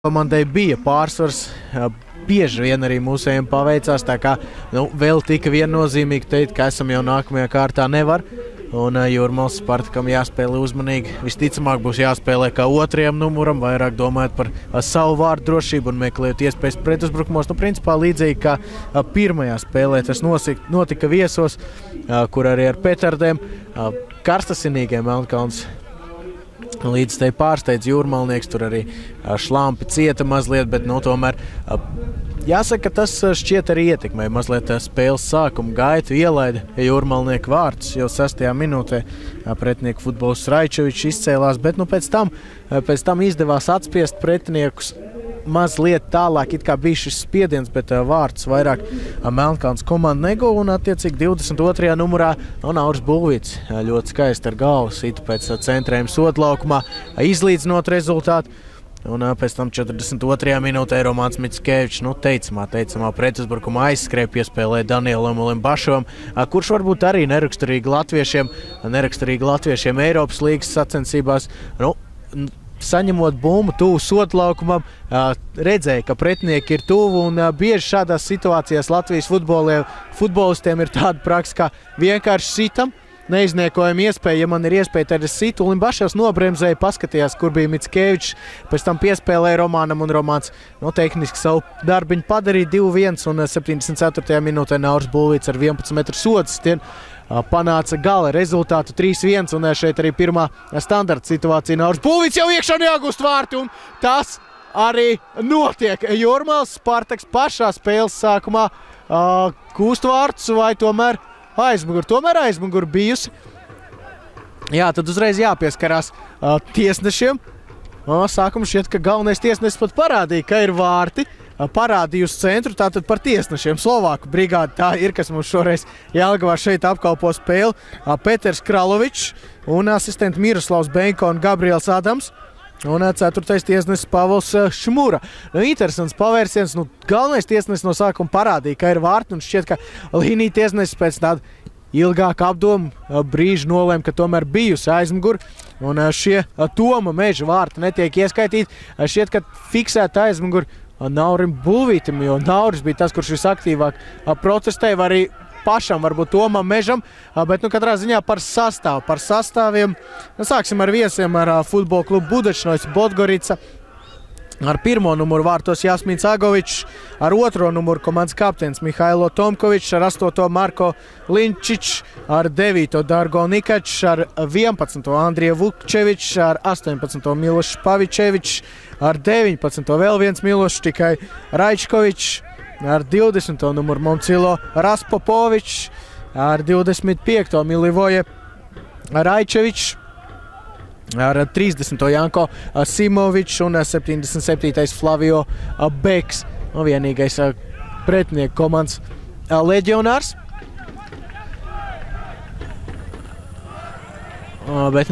Komandai bija pārsvars, bieži vien arī mūsējiem paveicās, tā kā vēl tika viennozīmīgi teikt, ka esam jau nākamajā kārtā nevar. Un Jūrmālas Spartakam jāspēlē uzmanīgi. Visticamāk būs jāspēlē kā otrajam numuram, vairāk domājot par savu vārdu drošību un meklējot iespējas pretuzbrukumos. Principā līdzīgi kā pirmajā spēlē tas notika Viesos, kur arī ar petardēm karstasinīgiem Melnkalnes līdz tai pārsteidz Jūrmalnieks, tur arī šlampi cieta mazliet, bet tomēr jāsaka, ka tas šķiet arī ietekmē mazliet spēles sākumu gaitu, ielaida Jūrmalnieku vārtus jau 6. minūtē. Pretinieku futbolists Raičevičs izcēlās, bet pēc tam izdevās atspiest pretiniekus mazliet tālāk, it kā bija šis spiediens, bet vārtus vairāk Melnkalnes komanda neguva, un attiecīgi 22. numurā Nauris Bulvīts ļoti skaisti ar galvu sita pēc centrējuma sodlaukumā, izlīdzinot rezultātu. Un pēc tam 42. minūtē Romāns Mickevičs teicamā pretuzbrukuma aizskrēja, piespēlēja Danielam Olimbašovam, kurš varbūt arī neraksturīgi latviešiem Eiropas līgas sacensībās. Saņemot bumbu tuvu sodlaukumam, redzēja, ka pretinieki ir tuvu, un bieži šādās situācijās Latvijas futbolistiem ir tāda praksa, kā vienkārši sitam, neizniekojam iespēju, ja man ir iespēja, tad es situ. Olimbašovs nobremzēja, paskatījās, kur bija Mickevičs, pēc tam piespēlēja Romānam, un Romāns tehniski savu darbiņu padarīja 2-1, un 74. minūtē Nauris Bulvīts ar 11 metru sodstienu panāca gala rezultātu 3-1, un šeit arī pirmā standarta situācija. Nauris Bulvīts jau iekšā neagust vārti, un tas arī notiek. Jūrmālas Spartaks pašā spēles sākumā gūst vārtus, vai tomēr aizmugur bijusi. Jā, tad uzreiz jāpieskarās tiesnešiem. Sākumā šķiet, ka galvenais tiesnesis pat parādīja, ka ir vārti. Parādīja uz centru, tātad par tiesnešiem. Slovāku brigādi tā ir, kas mums šoreiz Jelgavā šeit apkalpo spēli. Peters Kralovičs un asistenti Miroslavs Benko un Gabriels Adams. Un 4. tiesnesis Pavls Šmura. Interesants pavērsiens. Galvenais tiesnesis no sākuma parādīja, ka ir vārti, un šķiet, ka līnija tiesnesis pēc tāda ilgāka apdomu brīža nolēma, ka tomēr bijusi aizmugur. Un šie Toma Meža vārti netiek ieskaitīti. Šķiet, ka fiksēta aizmugur Naurim Bulvītam, jo Nauris bija tas, kurš visaktīvāk protestēja, vai arī pašam, varbūt Tomam Mežam, bet katrā ziņā par sastāviem. Sāksim ar viesiem, ar futbola klubu Budečnojas Podgorica. Ar 1. numuru vārtos Jasmīns Agovičs, ar 2. numuru komandas kapteinis Mihailo Tomkovičs, ar 8. Marko Linčičs, ar 9. Dargo Nikačs, ar 11. Andrija Vukčevičs, ar 18. Milošs Pavičevičs, ar 19. vēl viens Milošs, tikai Raičkovičs, ar 20. numuru Momcilo Raspopovičs, ar 25. Milivoje Raičevičs, ar 30. Janko Simovičs un 77. Flavio Beks. Vienīgais pretinieku komandas leģionārs. Bet,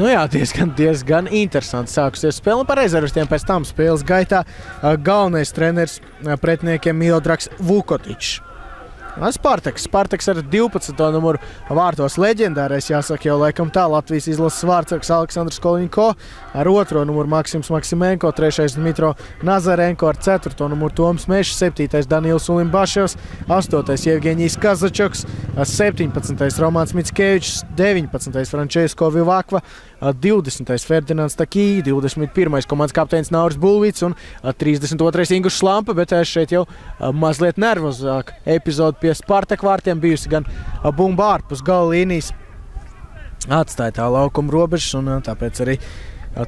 diezgan interesanti sākusies spēle. Par rezervistiem pēc tam spēles gaitā galvenais treneris pretiniekiem Mildraks Vukotičs. Spartaks ar 12. numuru vārtos leģendārais, jāsaka jau laikam tā, Latvijas izlases vārtsargs Aleksandrs Kolinko, ar 2. numuru Maksims Maksimenko, 3. Dmitro Nazarenko, ar 4. numuru Toms Mešs, 7. Daniels Ulimbaševs, 8. Jevgeņijs Kazačoks, 17. Romāns Mickevičs, 19. Frančesko Vivakva, 20. Ferdinands Takī, 21. komandas kapteinis Nauris Bulvīts un 32. Ingušs Šlampa, bet šeit jau mazliet nervozāk epizode pie Spartak vārtiem, bijusi gan bumba ārpus gala līnijas. Atstāja tā laukuma robežas, un tāpēc arī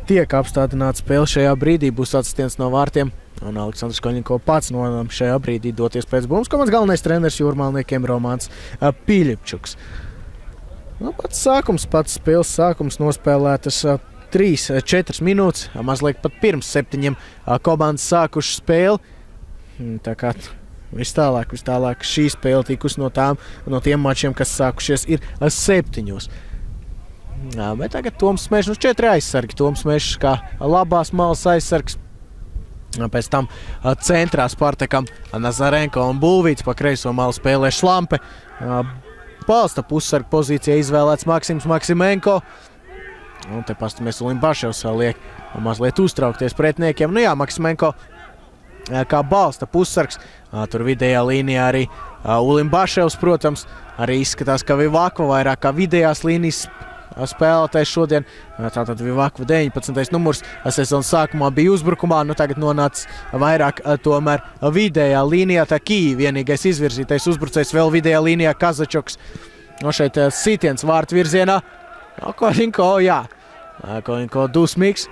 tiek apstādināta spēle šajā brīdī. Būs atsitiens no vārtiem, un Aleksandrs Koļņiko pats nolēma šajā brīdī doties pēc bumbas. Komandas galvenais treneris Jūrmalniekiem Romāns Piļipčuks. Pats spēles sākums nospēlētas 3-4 minūtes, mazliet pat pirms 7 komandas sākuši spēli. Tā kā vis tālāk šī spēle tikus no tiem mačiem, kas sākušies ir 7. Bet tagad Toms Mešs, 4 aizsargi. Toms Mešs kā labās malas aizsargs. Pēc tam centrā Spartakam Nazarenko un Bulvīts, pa kreiso malu spēlē Šlampe. Balsta pussarga pozīcijā izvēlēts Maksims Maksimenko. Un te pastamies Ulimbaševs liek mazliet uztraukties pretiniekiem. Maksimenko kā balsta pussargs. Tur vidējā līnijā arī Ulim Baševs, protams, arī izskatās, ka Vivakva vairāk kā vidējās līnijas spēlētājs šodien. Tātad Vivakva 19. numurs sezonas sākumā bija uzbrukumā, tagad nonāca vairāk tomēr vidējā līnijā. Tā Kī vienīgais izvirzītais uzbrucējs vēl vidējā līnijā Kazačoks. Šeit sitiens vārtu virzienā. Koļinko, jā. Koļinko dusmīgs.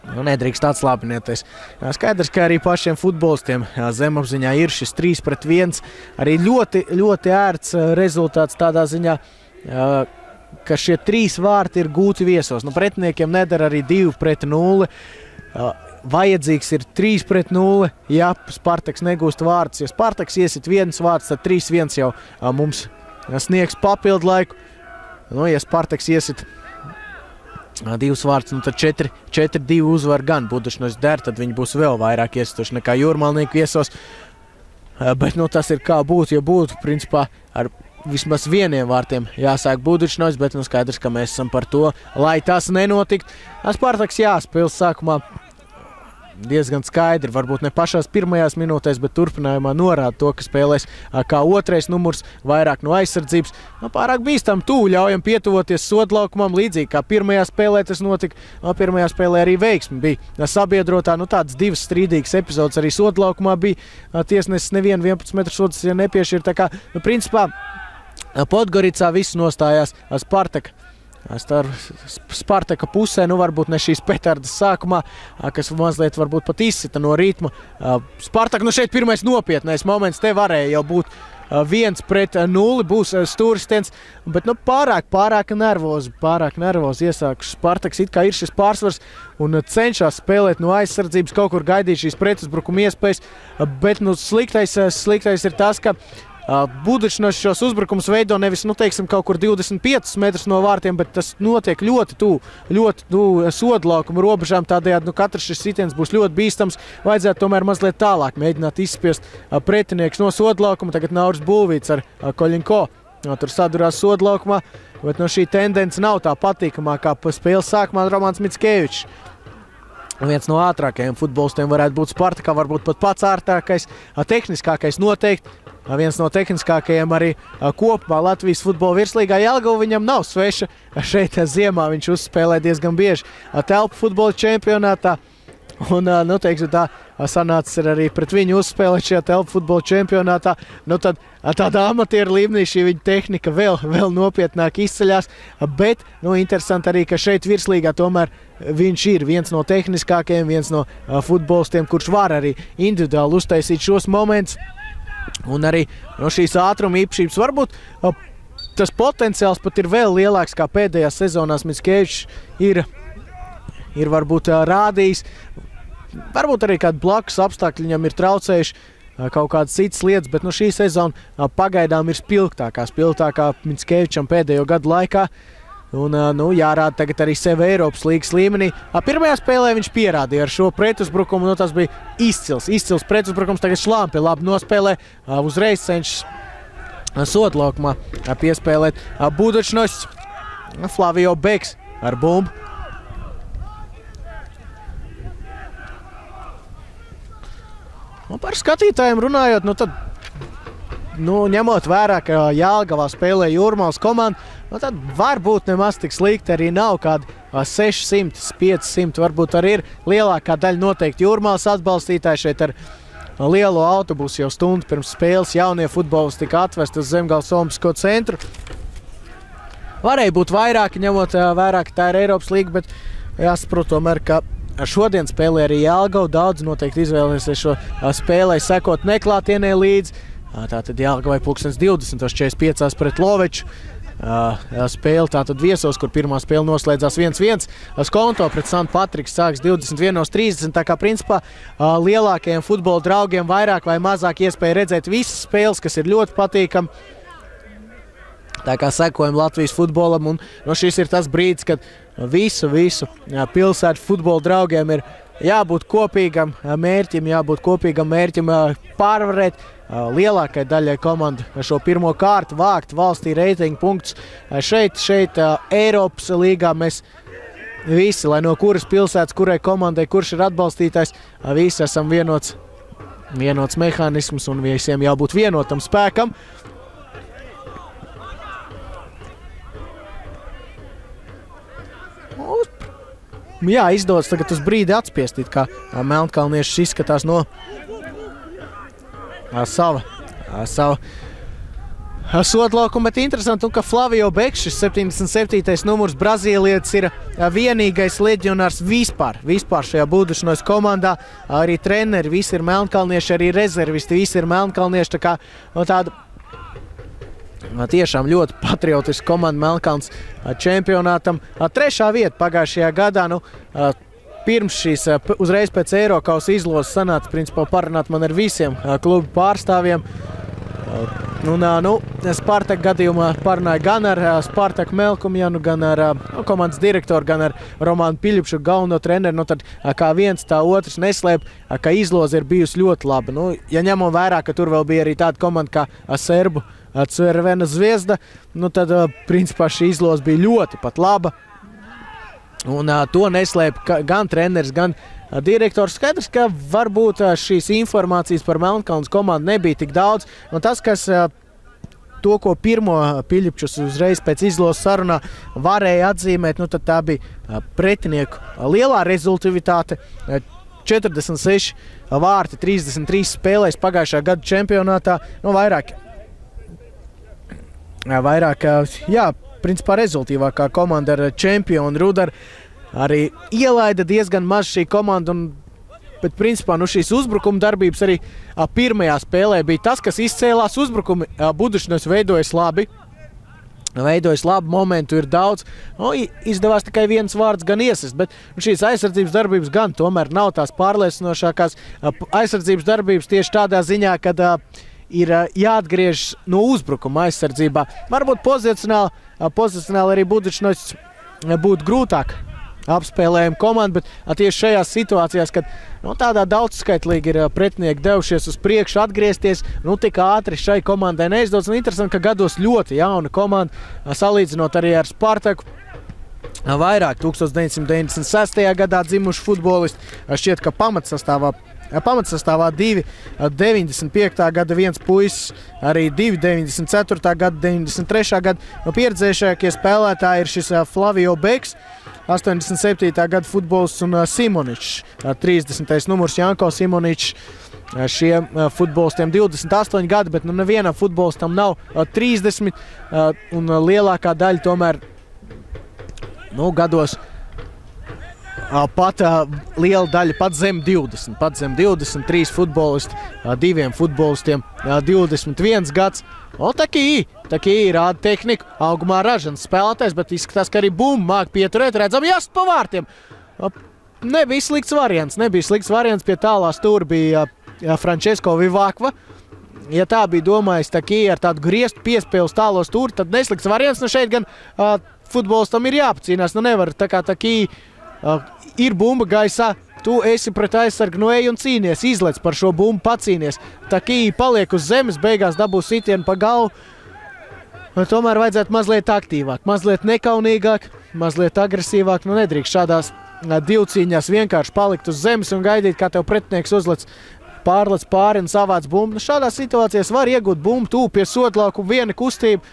Nedrīkst atslābinieties. Skaidrs, ka arī pašiem futbolistiem zemapziņā ir šis 3-1. Arī ļoti, ļoti ērts rezultāts tādā ziņā, ka šie 3 vārti ir gūti viesos. Pretiniekiem nedara arī 2-0. Vajadzīgs ir 3-0, ja Spartaks negūst vārtus. Ja Spartaks iesit 1 vārts, tad 3-1 jau mums sniegs papildu laiku. Ja Spartaks iesit 2 vārts, tad 4-2 uzvar gan Budušnos der, tad viņi būs vēl vairāk iesituši nekā Jūrmalnieku viesos. Bet tas ir kā būtu, ja būtu, principā, ar vismaz 1 vārtiem jāsāk Budušnos, bet skaidrs, ka mēs esam par to, lai tas nenotikt. Spartaks jāspēles sākumā diezgan skaidri, varbūt ne pašās pirmajās minūtēs, bet turpinājumā norāda to, ka spēlēs kā 2. numurs, vairāk no aizsardzības. Pārāk bīstam tūl, ļaujam pietuvoties sodlaukumam, līdzīgi kā pirmajā spēlē tas notika. Pirmajā spēlē arī veiksmi bija sabiedrotā, tādas 2 strīdīgas epizodes arī sodlaukumā bija. Tiesnesis nevienu 11 metru sodas nepiešķir, tā kā, principā, Podgoricā viss nostājās Spartaka pusē, varbūt ne šīs petardas sākumā, kas mazliet varbūt pat izsita no ritma. Spartaka, šeit pirmais nopietnais moments, te varēja jau būt 1-0, būs stūristiens, bet pārāk nervozi iesākuši. Spartaks it kā ir šis pārsvars un cenšas spēlēt no aizsardzības, kaut kur gaidīt šīs pretuzbrukuma iespējas, bet sliktais ir tas, ka Budušnos šos uzbrukums veido nevis, kaut kur 25 metrus no vārtiem, bet tas notiek ļoti tuvu sodlaukuma robežām. Tādējādi katrs šis sitiens būs ļoti bīstams. Vajadzētu tomēr mazliet tālāk mēģināt izspiest pretinieks no sodlaukuma. Tagad Nauris Bulvīts ar Koļinko. Tur sadurās sodlaukumā, bet šī tendence nav tā patīkamā kā spēles sākumā Romāns Mickevičs. Viens no ātrākajiem futbolistiem varētu būt Spartakā, varbūt pat pats ārtākais, tehniskākais noteikti. Viens no tehniskākajiem arī kopumā Latvijas futbola virslīgā. Jelgava viņam nav sveša. Šeit ziemā viņš uzspēlē diezgan bieži telpu futbola čempionātā. Un, teiksim tā, sanācis arī pret viņu uzspēlēt šajā telpu futbola čempionātā. Tad tādā amatieru līmenī šī viņa tehnika vēl nopietnāk izceļās. Bet, interesanti arī, ka šeit virslīgā tomēr viņš ir viens no tehniskākajiem, viens no futbolistiem, kurš var arī individuāli uztaisīt šos momentus. Un arī šīs ātruma īpašības varbūt tas potenciāls pat ir vēl lielāks kā pēdējās sezonās Mickevičs ir varbūt rādījis. Varbūt arī kādi blakus apstākļi viņam ir traucējuši kaut kādas citas lietas, bet šī sezona pagaidām ir spilgtākā Mickevičam pēdējo gadu laikā. Un jārāda tagad arī sevi Eiropas līgas līmenī. Pirmajā spēlē viņš pierādīja ar šo pretuzbrukumu, tas bija izcils pretuzbrukums. Tagad Šlampe labi nospēlē, uzreiz cenšas sodlaukumā piespēlēt Budušnos. Flavio Beks ar bumbu. Par skatītājiem runājot, tad ņemot vērā, ka Jelgavā spēlē Jūrmālas komanda, tad varbūt nemaz tik slikti arī nav kādi 600, 500, varbūt arī ir lielākā daļa noteikti Jūrmālas atbalstītāji. Šeit ar lielo autobusu jau stundu pirms spēles jaunie futbolisti tika atvesti uz Zemgales Olimpisko centru. Varēja būt vairāki, ņemot vērā, ka tā ir Eiropas līga, bet jāsaprot tomēr, ka šodien spēlē arī Jelgava. Daudz noteikti izvēlēsies šo spēlē sekot neklātienē līdzi. Tātad Jelgavai 20:45 pret Loveču. Spēle tātad viesos, kur pirmā spēle noslēdzās 1-1. Skonto pret Sant Patriks sāks 21:30. Tā kā principā lielākajiem futbola draugiem vairāk vai mazāk iespēja redzēt visas spēles, kas ir ļoti patīkami. Tā kā sekojam Latvijas futbolam, un šis ir tas brīdis, kad visu pilsētu futbola draugiem ir jābūt kopīgam mērķim pārvarēt lielākai daļai komandu šo pirmo kārtu, vākt valstī reitingu punktus. Šeit Eiropas līgā mēs visi, lai no kuras pilsētas, kurai komandai, kurš ir atbalstītājs, visi esam vienots mehānisms un visiem jābūt vienotam spēkam. Jā, izdodas tagad uz brīdi atspiestīt, kā melnkalnieši izskatās no sava sodlaukuma, bet interesanti, un ka Flavio Beks, šis 77. numurs brazīlietis, ir vienīgais leģionārs vispār šajā Budušnojas komandā. Arī treneri, visi ir melnkalnieši, arī rezervisti, visi ir melnkalnieši, tā kā tāda tiešām ļoti patriotiska komanda Melnkalnes čempionātam. 3. vieta pagājušajā gadā, pirms šīs uzreiz pēc Eirokausa izlozes sanāca principā parunāt man ar visiem klubu pārstāvjiem. Spartak gadījumā parunāja gan ar Spartaku Melkumjanu, gan ar komandas direktoru, gan ar Romānu Piļupšu, galveno treneru. Tad kā viens tā otrs neslēp, ka izloze ir bijusi ļoti laba. Ja ņemam vērā, ka tur vēl bija arī tāda komanda kā serbu Crvena Zvezda, tad principā šī izloze bija ļoti pat laba. Un to neslēpa gan treneris, gan direktors. Skaidrs, ka varbūt šīs informācijas par Melnkalnes komandu nebija tik daudz. Un tas, kas to, ko pirmo Piļupčus uzreiz pēc izlozes sarunā varēja atzīmēt, tad tā bija pretinieku lielā rezultivitāte. 46 vārti, 33 spēlēs pagājušā gada čempionātā. Principā rezultīvākā komanda ar čempionu Rudar arī ielaida diezgan maz šī komanda, bet principā šīs uzbrukuma darbības arī pirmajā spēlē bija tas, kas izcēlās. Uzbrukumi Budušnojas veidojas labi, momentu ir daudz. Izdevās tikai viens vārds gan iesist, bet šīs aizsardzības darbības gan tomēr nav tās pārliecinošākās aizsardzības darbības tieši tādā ziņā, kad ir jāatgriežas no uzbrukuma aizsardzībā. Varbūt pozicionāli arī Budušnojas būtu grūtāk apspēlējuma komanda, bet tieši šajās situācijās, kad tādā daudzskaitlīgi ir pretinieki devušies uz priekšu, atgriezties, tik ātri šai komandai neizdodas. Interesanti, ka gados ļoti jauna komanda, salīdzinot arī ar Spartaku. Vairāk 1996. gadā dzimuši futbolisti, šķiet, ka pamatsastāvā 2, 95. gada viens puisis, arī 2, 94. gada, 93. gada. Pieredzējušākie spēlētāji ir šis Flavio Beks, 87. gada futbolists, un Simoničs, 30. numurs Janko Simoničs. Šiem futbolistiem 28 gadi, bet nevienam futbolistam nav 30, un lielākā daļa tomēr gados pat liela daļa pat zem 20, 3 futbolisti, 2 futbolistiem 21 gads. Takī rāda tehniku, augumā ražans spēlētājs, bet izskatās, ka arī bumbu māk pieturēt, redzam, jāst pa vārtiem. Nebija slikts variants, pie tālā stūra bija Francesco Vivakva. Ja tā bija domājis Takī ar tādu griestu piespēles tālo stūri, tad neslikts variants. Šeit gan futbolistam ir jāpacīnās, nevar tā kā Takī ir bumba gaisā, tu esi pret aizsargu, ej un cīnies, izlec par šo bumbu, pacīnies. Takī paliek uz zemes, beigās dabū sitienu pa galvu. Tomēr vajadzētu mazliet aktīvāk, mazliet nekaunīgāk, mazliet agresīvāk. Nedrīkst šādās divcīņās vienkārši palikt uz zemes un gaidīt, kā tev pretinieks pārlec pāri un savāc bumbu. Šādās situācijās var iegūt bumbu tūp pie sodlauku, viena kustība,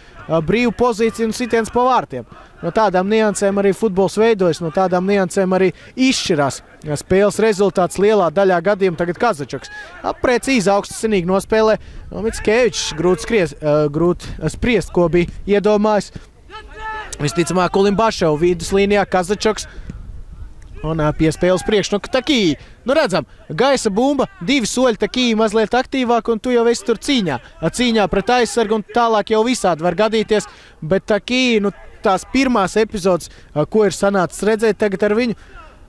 brīvu pozīciju un sitiens pa vārtiem. No tādām niansēm arī futbols veidojas, no tādām niansēm arī izšķirās spēles rezultāts lielā daļā gadījumu. Tagad Kazačoks precīzi augstsinīgi nospēlē. Mickevičs grūti spriest, ko bija iedomājis. Visticamāk Kulimbašev viduslīnijā Kazačoks un piespēles priekš. Takī, redzam, gaisa bumba, 2 soļi Takī mazliet aktīvāk, un tu jau esi tur cīņā pret aizsargu, un tālāk jau visādi var gadīties. Bet Takī, tās pirmās epizodes, ko ir sanācis redzēt tagad ar viņu,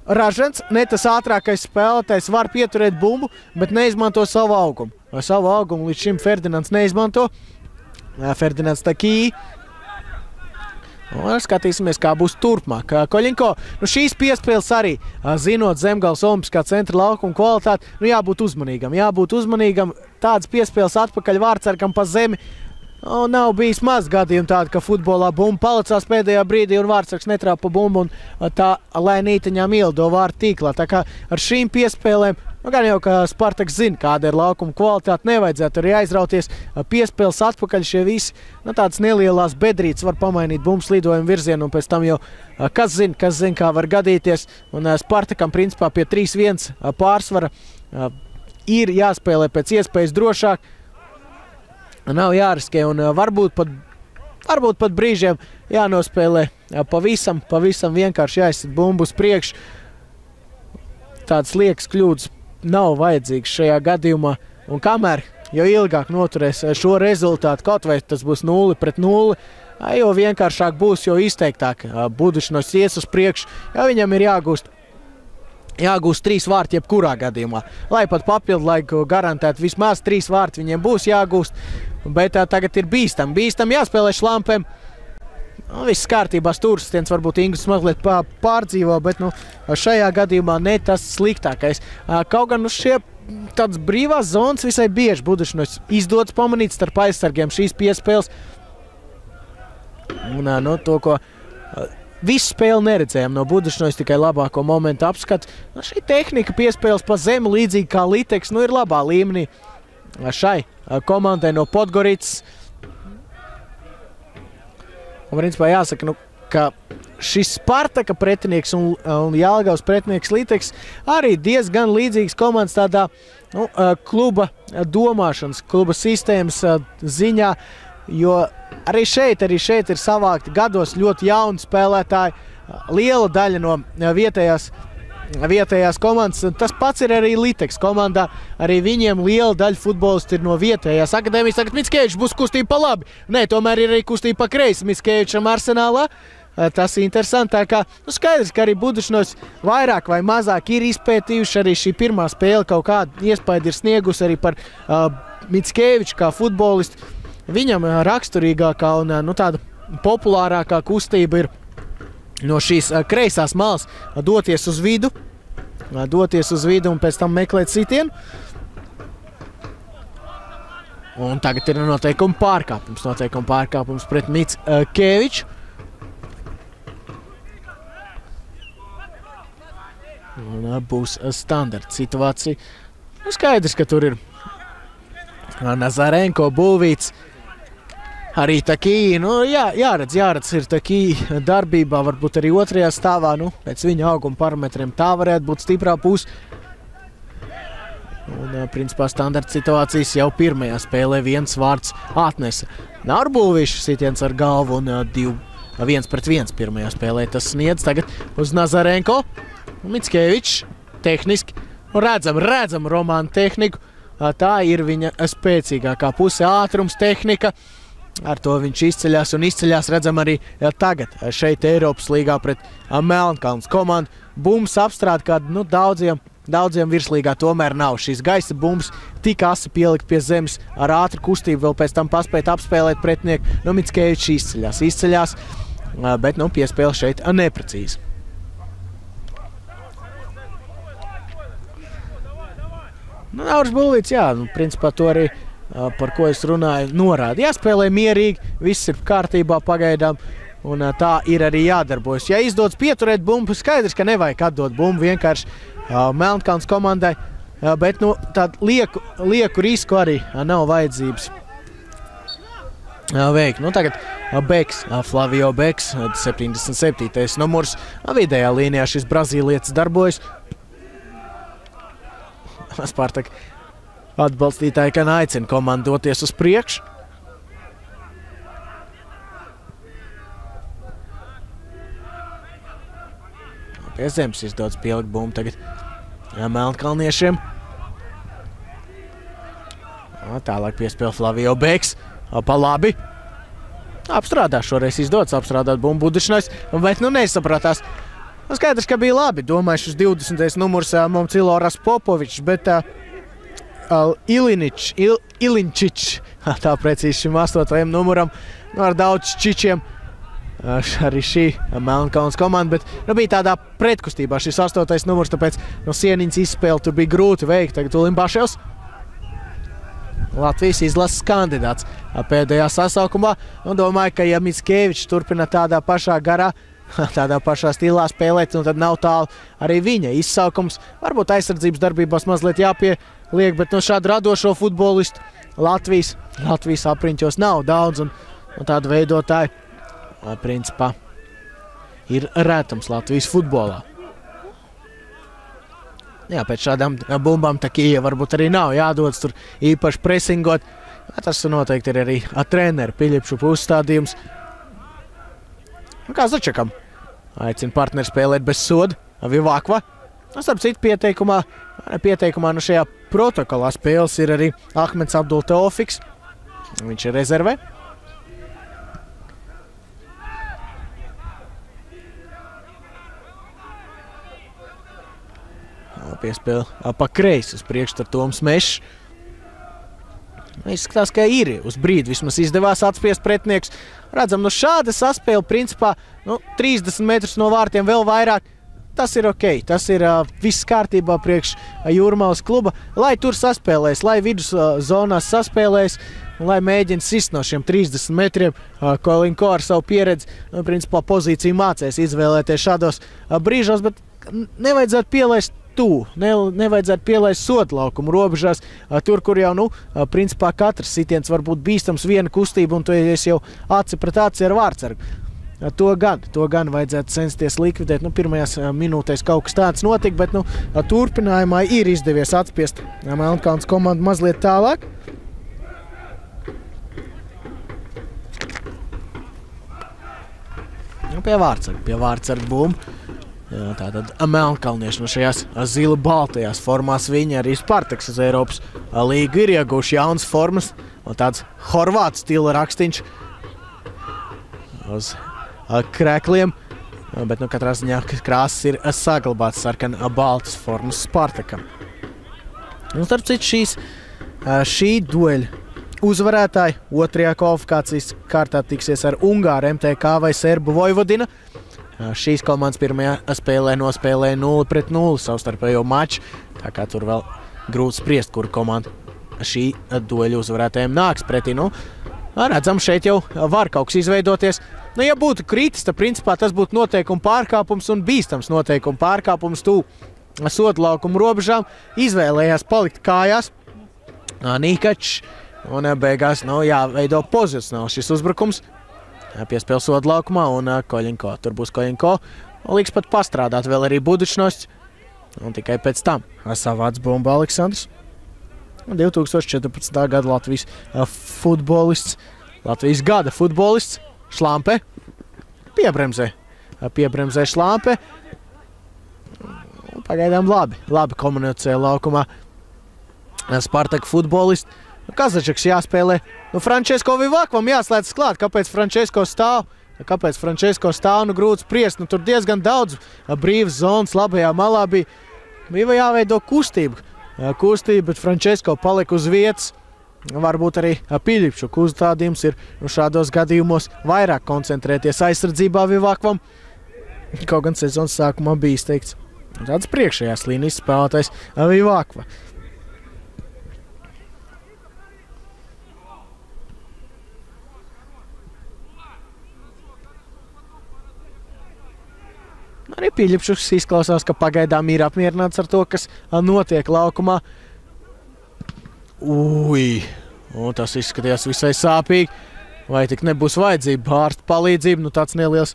Ražans, ne tas ātrākais spēlētājs, var pieturēt bumbu, bet neizmanto savu augumu. Savu augumu līdz šim Ferdinands neizmanto. Ferdinands Takī. Skatīsimies, kā būs turpmāk. Koļinko, šīs piespēles arī, zinot Zemgales Olimpiskā centra laukuma kvalitāti, jābūt uzmanīgam. Tādas piespēles atpakaļ vārtsargam pa zemi. nav bijis maz gadījumu tādu, ka futbolā bumba palicās pēdējā brīdī un vārdsargs netrāpa bumbu un tā lēnītiņām ielido vārtu tīklā. Tā kā ar šīm piespēlēm, gan jau, ka Spartaks zina, kāda ir laukuma kvalitāte, nevajadzētu arī aizrauties. Piespēles atpakaļ šie visi, tādas nelielās bedrītes var pamainīt bumbas lidojumu virzienu un pēc tam jau, kas zina, kā var gadīties. Un Spartakam principā pie 3-1 pārsvara ir jāspēlē pēc iespējas drošāk. Nav jāriskē un varbūt pat brīžiem jānospēlē pavisam vienkārši jāizsit bumbu uz priekšu. Tādas liekas kļūdas nav vajadzīgas šajā gadījumā. Un kamēr jo ilgāk noturēs šo rezultātu, kaut vai tas būs 0-0, jo vienkāršāk būs, jo izteiktāk Budušnos ies uz priekšu, jo viņam ir jāgūst 3 vārti jebkurā gadījumā. Lai pat papildu laiku garantētu vismaz 3 vārti viņiem būs jāgūst, bet tagad ir bīstam jāspēlē šlampēm. Viss kārtībā, stūrsistiens varbūt Ingūns mazliet pārdzīvo, bet šajā gadījumā ne tas sliktākais. Kaut gan šie tādas brīvās zonas visai bieži Budušnos izdodas pamanīt starp aizsargiem šīs piespēles. Un to, ko visu spēli neredzējām no Budušnos, tikai labāko momentu apskatu. Šī tehnika piespēles pa zemi līdzīgi kā Liteks, ir labā līmenī šai komandai no Podgoricas. Un principā jāsaka, ka šis Spartaka pretinieks un Jelgavas pretinieks Liteks arī diezgan līdzīgas komandas tādā kluba domāšanas, kluba sistēmas ziņā, jo arī šeit ir savākti gados ļoti jauni spēlētāji, liela daļa no vietējās komandas. Tas pats ir arī Liteks komandā. Arī viņiem liela daļa futbolisti ir no vietējās akadēmijas. Tagad Mickevičs būs kustība pa labi. Nē, tomēr ir arī kustība pa kreisi Mickevičam Arsenālā. Tas ir interesanti. Tā kā skaidrs, ka arī Budušnos vairāk vai mazāk ir izpētījuši. Arī šī pirmā spēle kaut kādu iespaidu ir sniegusi arī par Mickeviču kā futbolistu. Viņam raksturīgākā un tāda populārākā kustība ir no šīs kreisās malas doties uz vidu un pēc tam meklēt sitienu. Un tagad ir noteikuma pārkāpums pret Mickeviču. Un būs standarta situācija. Skaidrs, ka tur ir Nazarenko būvīts. Arī Takī, jāredz ir Takī darbībā, varbūt arī otrajā stāvā, pēc viņa auguma parametriem tā varētu būt stiprā puse. Un, principā, standarta situācijas jau pirmajā spēlē 1 vārds atnesa. Nārbulvišu sitiens ar galvu un 1-1 pirmajā spēlē tas sniedz tagad uz Nazarenko. Mickevičs tehniski, redzam Romāna tehniku, tā ir viņa spēcīgākā puse, ātrums, tehnika. Ar to viņš izceļās, redzam arī tagad šeit Eiropas līgā pret Melnkalnes komandu. Bumbas apstrāde, kāda daudziem virslīgā tomēr nav. Šīs gaisa bumbas tik asi pielikt pie zemes ar ātru kustību, vēl pēc tam paspēt apspēlēt pretinieku. Mickevičs izceļās, bet piespēle šeit neprecīzi. Nauris Bulvīts, principā to arī par ko es runāju, norāda. Jāspēlē mierīgi, viss ir kārtībā pagaidām, un tā ir arī jādarbojas. Ja izdodas pieturēt bumbu, skaidrs, ka nevajag atdot bumbu vienkārši Melnkalnes komandai, bet tādu lieku risku arī nav vajadzības veikt. Tagad Beks, Flavio Beks, 77. numurs, vidējā līnijā šis brazīlietis darbojas. Spartak atbalstītāji, ka aicina komandu doties uz priekšu. Pie zemes izdodas pielikt bumbu tagad melnkalniešiem. Tālāk piespēle Flavio Beks. Pa labi. Apstrādā šoreiz izdodas apstrādāt bumbu Budušnos, bet nesapratās. Skaidrs, ka bija labi. Domāju, šis 20. numurs Momcilo Raspopovičs, bet Ilinčičs, tā precīzi šim 8. numuram, ar daudz čičiem, arī šī Melnkalnes komanda, bet bija tādā pretkustībā šis 8. numurs, tāpēc no sieniņas izspēle tur bija grūti veikt. Tagad Ulimbaševs. Latvijas izlases kandidāts pēdējā sasaukumā. Un domāju, ka ja Mickevičs turpina tādā pašā garā, tādā pašā stilā spēlēt, un tad nav tālu arī viņa izsaukums. Varbūt aizsardzības darbībās mazliet jāpieliek, bet no šādu radošo futbolistu Latvijas apriņķos nav daudz, un tādu veidotāju principā ir retums Latvijas futbolā. Jā, pēc šādām bumbām tā Kijeva varbūt arī nav jādodas tur īpaši presingot. Tas noteikti ir arī treneru Piļipšupa uzstādījums. Kā Začekam aicina partneri spēlēt bez soda. Vivakva. Starp citu pieteikumā no šajā protokolā spēles ir arī Ahmeds Abdul Teofiks. Viņš ir rezervē. Piespēle pa kreisi uz priekšu ar Toms Mešs. Izskatās, ka ir uz brīdi vismaz izdevās atspiest pretinieks. Redzam, no šāda saspēle principā 30 metrus no vārtiem vēl vairāk. Tas ir ok, tas ir viss kārtībā priekš Jūrmalas kluba. Lai tur saspēlēs, lai vidus zonās saspēlēs, un lai mēģina sist no šiem 30 metriem. Kolinko ar savu pieredzi, principā pozīciju mācēs izvēlēties šādos brīžos, bet nevajadzētu pielaist nevajadzētu pielaist soda laukumu robežās, tur, kur jau, principā katrs sitiens var būt bīstams viena kustība, un tu esi jau aci pret aci ar vārtsargu. To gan vajadzētu censties likvidēt. Pirmajās minūtēs kaut kas tāds notika, bet turpinājumā ir izdevies atspiest Melnkalnes komandu mazliet tālāk. Pie vārtsargu bumbu. Tātad melnkalnieši no šajās zila-baltajās formās viņi arī Spartaks uz Eiropas līgu ir ieguvuši jaunas formas un tāds horvātu stila rakstīņš uz krēkliem, bet katrā ziņā krāsas ir saglabāts sarkana baltas formas Spartakam. Un starp citu šī dueļa uzvarētāji otrajā kvalifikācijas kārtā tiksies ar Ungāru MTK vai Serbu Vojvodina. Šīs komandas pirmajā spēlē nospēlēja 0-0 savstarpējo maču, tā kā tur vēl grūti spriest, kura komanda šī dueļa uzvarētājiem nāks pretī. Redzam, šeit jau var kaut kas izveidoties. Ja būtu kritis, tad principā tas būtu noteikuma pārkāpums un bīstams noteikuma pārkāpums soda laukumu robežām. Izvēlējās palikt kājās Nīkačs un beigās jāveido pozicionāls šis uzbrukums. Piespēle soda laukumā un Koļinko. Tur būs Koļinko. Liks pat pastrādāt vēl arī Budučnošs. Un tikai pēc tam savāds bumbu Aleksandrs. 2014. gada Latvijas futbolists. Latvijas gada futbolists Šlampe. Piebremzē Šlampe. Pagaidām labi komunicē laukumā Spartaka futbolists. Kazačaks jāspēlē. Frančesko Vivakvam jāslēdz klāt. Kāpēc Frančesko stāv? Grūti spriest. Tur diezgan daudz brīvas zonas labajā malā bija jāveido kustība, bet Frančesko palika uz vietas. Varbūt arī Piļipšuka uzstādījums ir šādos gadījumos vairāk koncentrēties aizsardzībā Vivakvam. Kaut gan sezonas sākumā bija izteikts tāds priekšējās līnijas spēlētājs Vivakva. Arī Piļipšuks izklausās, ka pagaidām ir apmierināts ar to, kas notiek laukumā. Tas izskatījās visai sāpīgi. Vai tik nebūs vajadzība ārsta palīdzība? Tāds neliels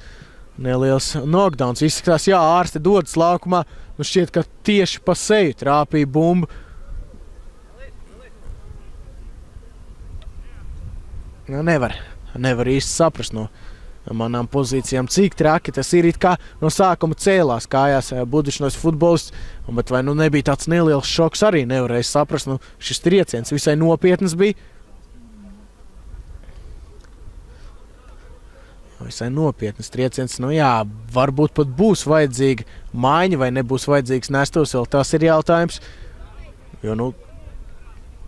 knockdowns. Izskatās, ārsti dodas laukumā. Šķiet, ka tieši pa seju trāpīja bumbu. Nevar īsti saprast no manām pozīcijām, cik traki tas ir. It kā no sākuma cēlās kājās Budučnošs futbolists, bet vai nebija tāds neliels šoks, arī nevarēja saprast. Šis trieciens visai nopietnas bija. Visai nopietnas trieciens. Varbūt pat būs vajadzīga maiņa vai nebūs vajadzīgs nestos, vēl tas ir jautājums. Jo,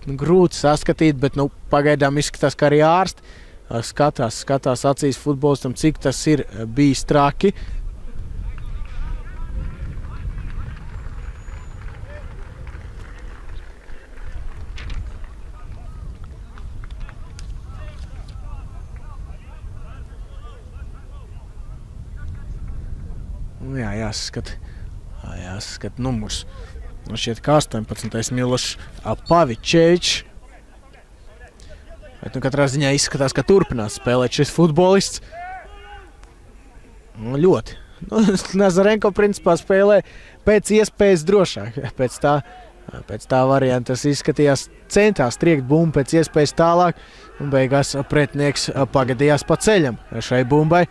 grūti saskatīt, bet pagaidām izskatās, ka arī ārsti skatās acīs futbolistam, cik tas ir bijis traki. Jā, jāsaskat numurs. Nu, šķiet, ka 18. Milošs Pavičevičs. Bet katrā ziņā izskatās, ka turpinās spēlēt šis futbolists. Ļoti. Nazarenko principā spēlē pēc iespējas drošāk. Pēc tā varianta tas izskatījās, centās triekt bumbu pēc iespējas tālāk. Un beigās pretinieks pagadījās pa ceļam šai bumbai.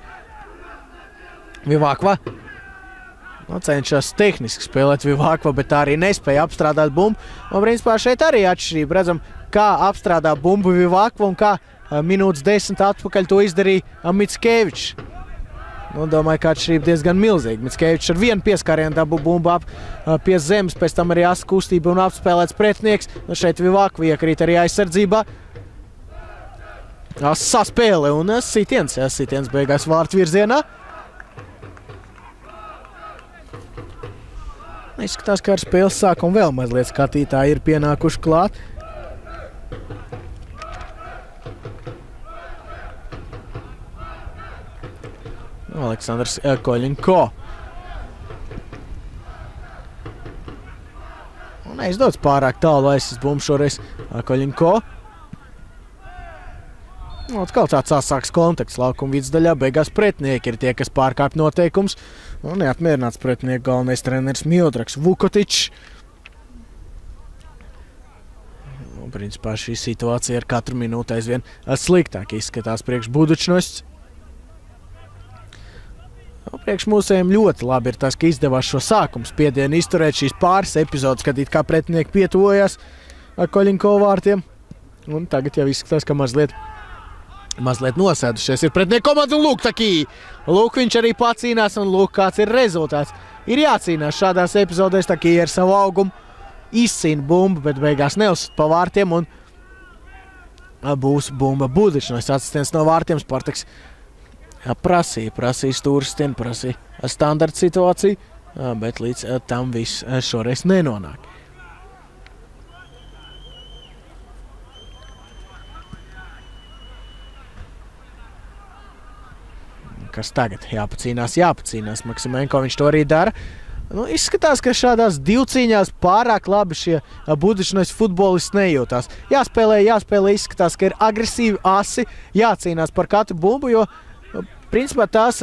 Vivakva. Cenšas tehniski spēlēt Vivakva, bet tā arī nespēja apstrādāt bumbu. Un principā šeit arī atšķirība. Redzam, kā apstrādā bumbu Vivakva un kā minūtes 10 atpakaļ to izdarīja Mickevičs. Domāju, ka atšķirība diezgan milzīga. Mickevičs ar vienu pieskārienu dabū bumbu pie zemes, pēc tam arī asa kustība un apspēlēts pretinieks. Šeit Vivakva iekrīt arī aizsardzībā. Saspēle un sitiens beigās vārtu virzienā. Izskatās, ka ar spēles sākumu vēl mazliet skatītāji ir pienākuši klāt. Aleksandrs Koļinko. Neizdodas pārāk tālu aizsis bumbu šoreiz Koļinko. Atkal tāds asāks konteksts laukuma vidusdaļā. Beigās pretinieki ir tie, kas pārkāpj noteikums. Un neapmierināts pretinieku galvenais treneris Miodrags Vukotičs. Principā šī situācija ar katru minūti aizvien sliktāk izskatās priekš Budučnosts. Priekš mūsējiem ļoti labi ir tas, ka izdevās šo sākumu spiedienu izturēt šīs pāris epizodes, kad it kā pretinieki pietuvojās Koļinko vārtiem. Un tagad jau izskatās, ka mazliet nosēdušies ir pretinieku komanda un lūk takī. Lūk, viņš arī pacīnās un lūk, kāds ir rezultāts. Ir jācīnās šādās epizodēs, takī ar savu augumu izcīna bumbu, bet beigās neuzsat pa vārtiem un būs bumba Budučnosts. Asistents no vārtiem Spartaks prasīja stūrstienu, prasīja standarta situāciju, bet līdz tam viss šoreiz nenonāk. Kas tagad? Jāpacīnās. Maksimenko viņš to arī dara. Izskatās, ka šādās divcīņās pārāk labi šie Budučnosts futbolisti nejūtās. Jāspēlē, izskatās, ka ir agresīvi asi, jācīnās par katru bumbu, jo principā tās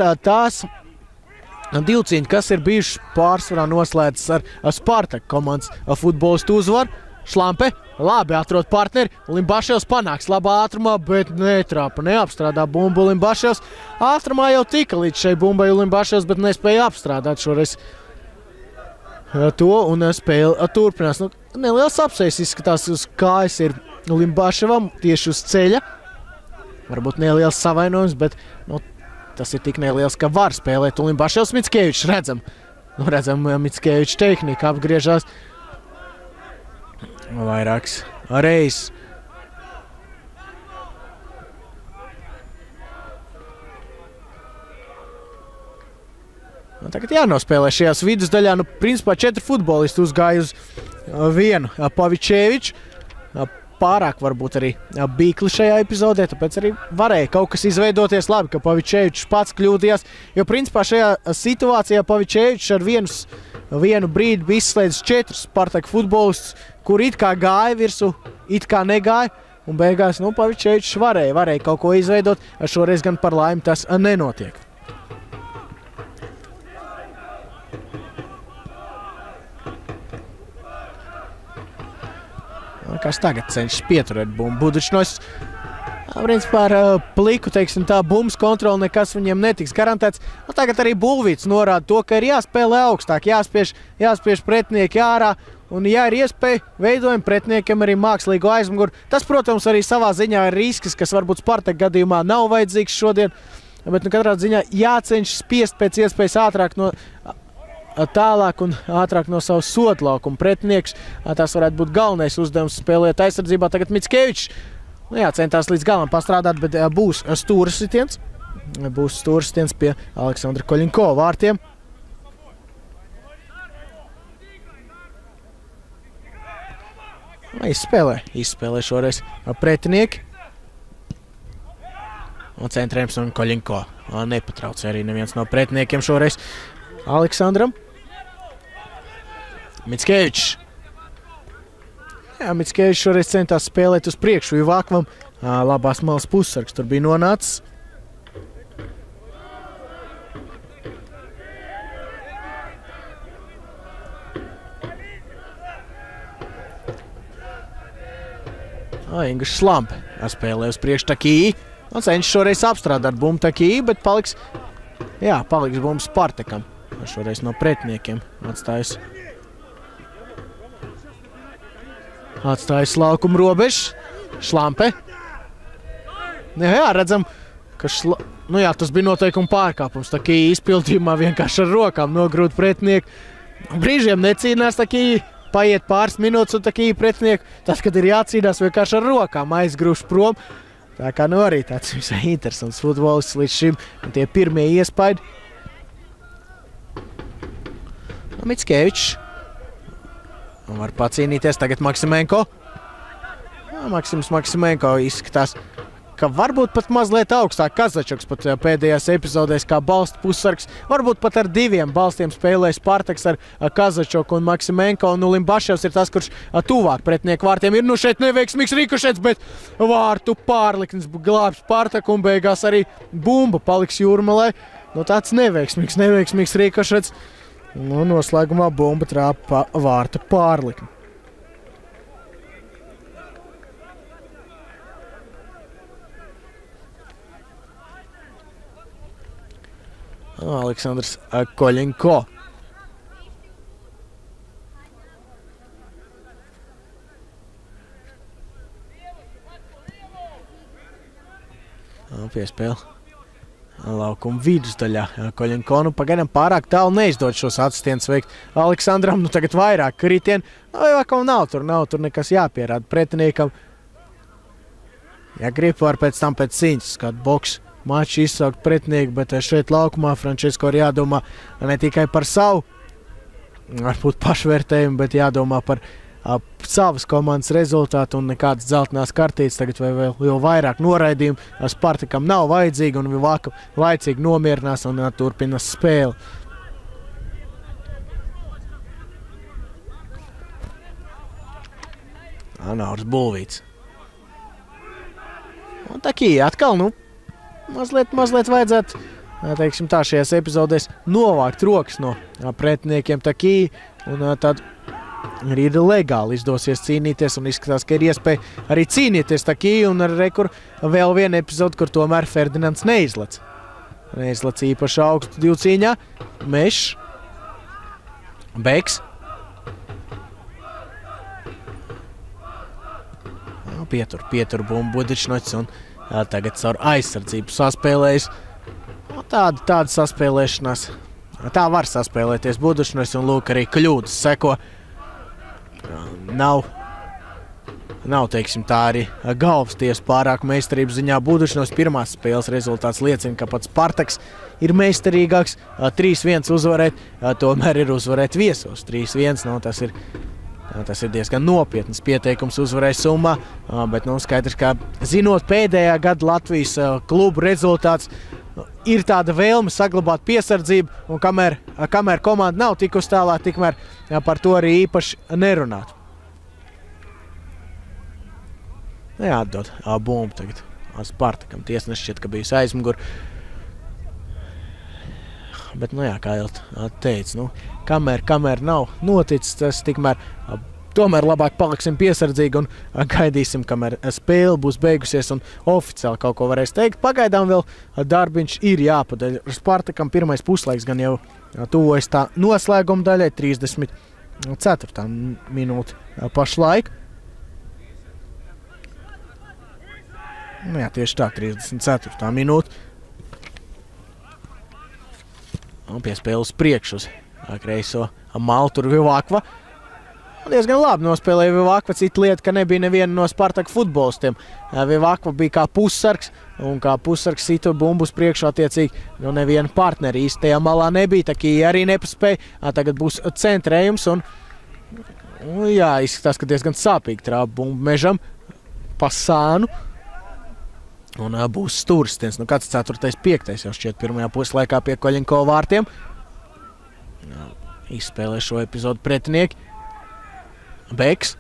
divcīņi, kas ir bijušas pārsvarā noslēdzas ar Spartak komandas futbolistu uzvaru. Šlampe, labi atrod partneri, Limbaševs panāks labā ātrumā, bet netrāpa, neapstrādā bumbu Limbaševs. Ātrumā jau tika līdz šai bumbai Limbaševs, bet nespēja apstrādāt šoreiz to un spēle turpinās. Neliels apsējs izskatās uz kājas ir Limbaševam tieši uz ceļa. Varbūt neliels savainojums, bet tas ir tik neliels, ka var spēlēt. Limbaševs Mickevičs redzam, Mickevičs tehnika apgriežās. Vairāks reizes. Tagad jānospēlē šajās vidusdaļā. Principā 4 futbolisti uzgāja uz vienu Pavičeviču. Pārāk varbūt arī bīkli šajā epizodē, tāpēc arī varēja kaut kas izveidoties labi, ka Pavičevičs pats kļūdījās. Jo principā šajā situācijā Pavičevičs ar vienu brīdi bija izslēdzis 4 Spartak futbolistus, kur it kā gāja virsū, it kā negāja. Un beigās Pavičevičs varēja kaut ko izveidot. Šoreiz gan par laimi tas nenotiek. Kas tagad cenšas pieturēt bumbu Budučnosts. Principā ar pliku, teiksim tā, bumbas kontroli nekas viņiem netiks garantēts. Tagad arī Bulvīts norāda to, ka ir jāspēlē augstāk, jāspiež pretinieki ārā. Un ja ir iespēja, veidojam pretiniekiem arī mākslīgu aizmuguru. Tas, protams, arī savā ziņā ir risks, kas varbūt Spartak gadījumā nav vajadzīgs šodien. Bet katrā ziņā jācenšas spiest pēc iespējas tālāk un ātrāk no savas sodlaukuma pretinieks. Tas varētu būt galvenais uzdevums spēlēt aizsardzībā. Tagad Mickevičs centās līdz galam pastrādāt, bet būs stūras sitiens. Būs stūras sitiens pie Aleksandra Koļinko vārtiem. Izspēlē šoreiz pretinieki. Un centrējums un Koļinko nepatrauc arī neviens no pretiniekiem šoreiz. Aleksandram. Mickevičs. Jā, Mickevičs šoreiz centās spēlēt uz priekšu Vivakvam. Labās malas pussargs tur bija nonācis. Ingušs Slampe spēlē uz priekšu Takī. Un cenšas šoreiz apstrādāt bumbu Takī, bet paliks bumbu Spartakam. Šoreiz no pretiniekiem atstājis laukuma robežu. Slampe. Jā, redzam, ka tas bija noteikuma pārkāpums. Takī izpildījumā vienkārši ar rokām nogrūt pretinieku. Brīžiem necīnās Takī. Paiet pāris minūtes un Takī pretinieku. Tad, kad ir jācīnās, vienkārši ar rokām aizgrūž prom. Tā kā arī tāds visai interesants futbolists līdz šim. Un tie pirmie iespaidi. Mickevičs. Var pacīnīties tagad Maksimenko. Maksimenko izskatās, ka varbūt pat mazliet augstāk Kazačoks pat pēdējās epizodēs kā balsta pussargs. Varbūt pat ar 2 balstiem spēlē Spartaks ar Kazačoku un Maksimenko. Un Limbaševs ir tas, kurš tuvāk pretinieku vārtiem ir. Šeit neveiksmīgs rikošets, bet vārtu pārliknis glāb Spartaku un beigās arī bumba paliks Jūrmalai. Tāds neveiksmīgs rikošets. Noslēgumā bumba trāpa vārtu pārlikni. Aleksandrs Koļenko. Piespēle laukuma vidusdaļā. Koļenko pagaidām pārāk tālu neizdod šos asistents veikt Aleksandram. Tagad vairāk kritienu. Nav tur nekas jāpierāda pretiniekam. Ja grib var pēc tam pēc cīņas kādu boksu maču izsaukt pretinieku, bet šeit laukumā Frančesko ir jādomā ne tikai par savu, varbūt pašvērtējumu, bet jādomā par savas komandas rezultātu un nekādas dzeltenās kartītes. Tagad vēl vairāk noraidījumu Spartakam nav vajadzīgi un Vivaka laicīgi nomierinās un turpina spēli. Anaurs Bulvīts. Un Takī atkal, mazliet vajadzētu, teiksim tā, šajās epizodēs novākt rokas no pretiniekiem Takī, un tad arī legāli izdosies cīnīties, un izskatās, ka ir iespēja arī cīnīties Takī, un ar rekur vēl viena epizode, kur tomēr Ferdinands neizlec īpaši augstu divu cīņā. Mešs, Beks, pietur bumbu Budičnots, un tagad caur aizsardzību saspēlējis. Tāda saspēlēšanās. Tā var saspēlēties Budičnots, un lūk arī kļūdas seko. Nav, teiksim tā, arī galvas tiesa pārāk meistarības ziņā. Budičnots pirmās spēles rezultāts liecina, ka pats Spartaks ir meistarīgāks. 3-1 uzvarēt, tomēr ir uzvarēt viesos. 3-1, tas ir diezgan nopietnas pieteikums uzvarēja summā, bet skaidrs, ka zinot pēdējā gada Latvijas klubu rezultāts, ir tāda vēlme saglabāt piesardzību, un kamēr komanda nav tikusi tālāk, tikmēr par to arī īpaši nerunāt. Atdod bumbu tagad Spartakam. Tiesnesis šķiet, ka bijusi aizmugur. Bet, kā jau teicu, kamēr nav noticis, tas tikmēr tomēr labāk paliksim piesardzīgi un gaidīsim, kamēr spēle būs beigusies un oficiāli kaut ko varēs teikt. Pagaidām vēl darbiņš ir jāpadara. Spartakam pirmais puslaiks gan jau tuvojas tā noslēguma daļai, 34. minūte pašlaik. Tieši tā, 34. minūte. Un pie spēles priekš uz kreiso malu tur Vivakva. Diezgan labi nospēlēja Vivakva, cita lieta, ka nebija neviena no Spartaka futbolistiem. Vivakva bija kā pussargs, un kā pussargs sita bumbus priekšā attiecīgi. Neviena partneri īstajā malā nebija, Takī arī nepaspēja. Tagad būs centrējums, un izskatās, ka diezgan sāpīgi trāpa bumbu Mežam pa sānu. Un būs stūrstiens. Kāds 4. 5. jau šķiet pirmajā puslaikā pie Koļenko vārtiem. Izspēlē šo epizodu pretinieki. Beks.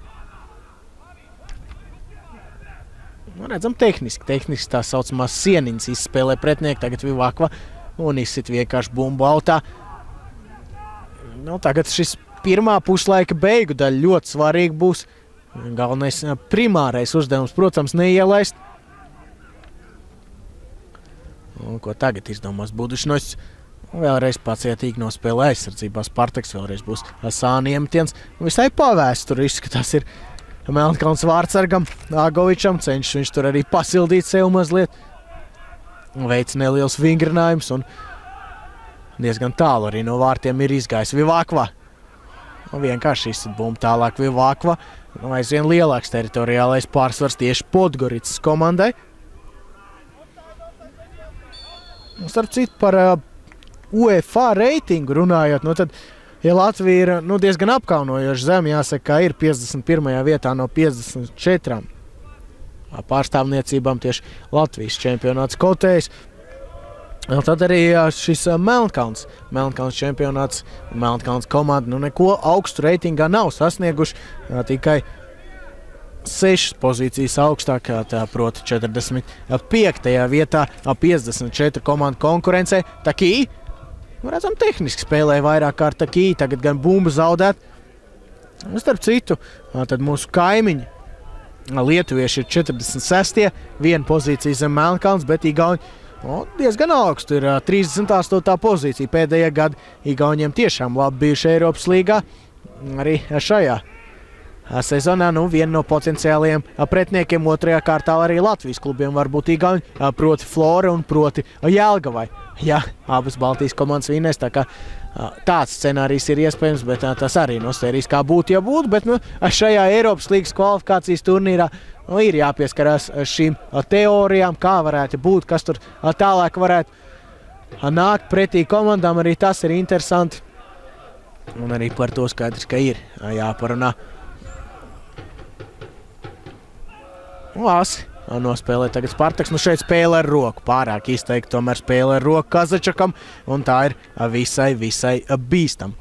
Redzam, tehniski tā saucamās sieniņas izspēlē pretinieki. Tagad Vivakva un izsit vienkārši bumbu autā. Tagad šis pirmā puslaika beigu daļa ļoti svarīga būs. Galvenais primārais uzdevums, protams, neielaist. Un ko tagad izdomās Budušņots? Vēlreiz pacietīgi nospēlē aizsardzībā. Spartaks vēlreiz būs sāni iemetiens. Visai pavēsts tur izskatās ir Melnkalnes vārtsargam Agovičam. Cenšas viņš tur arī pasildīt sev mazliet. Veic neliels vingrinājums un diezgan tālu arī no vārtiem ir izgājis Vivakva. Vienkārši izsit bumbu tālāk Vivakva. Aizvien lielāks teritoriālais pārsvars tieši Podgoricas komandai. Starp citu par UEFA reitingu runājot, tad, ja Latvija ir diezgan apkaunojoši zem, jāsaka, ka ir 51. vietā no 54 pārstāvniecībām tieši Latvijas čempionāts kotējas. Tad arī šis Melnkalnes čempionāts, Melnkalnes komanda neko augstu reitingā nav sasnieguši, tikai 6 pozīcijas augstāk, proti 45. vietā, 54 komandu konkurencē. Takī, redzam, tehniski spēlēja vairāk kārt Takī, tagad gan bumbu zaudēt. Starp citu, tad mūsu kaimiņi lietuvieši ir 46. Viena pozīcija zem Melnkalnes, bet Igauni diezgan augstu ir 38. pozīcija. Pēdējā gada Igauniem tiešām labi bijuši Eiropas līgā. Arī šajā sezonā viena no potenciālajiem pretiniekiem otrajā kārtā arī Latvijas klubiem var būt Igauni, proti Flora un proti Jelgavai. Ja abas Baltijas komandas vinnēs, tā kā tāds scenārijs ir iespējams, bet tas arī nostērīs kā būtu, ja būtu. Bet šajā Eiropas līgas kvalifikācijas turnīrā ir jāpieskarās šīm teorijām, kā varētu būt, kas tur tālāk varētu nākt pretī komandām. Arī tas ir interesanti. Un arī par to skaidrs, ka ir jāparunā. Lasi nospēlē tagad Spartaks. Šeit spēlē ar roku. Pārāk izteikti tomēr spēlē ar roku Kazačakam. Un tā ir visai bīstam.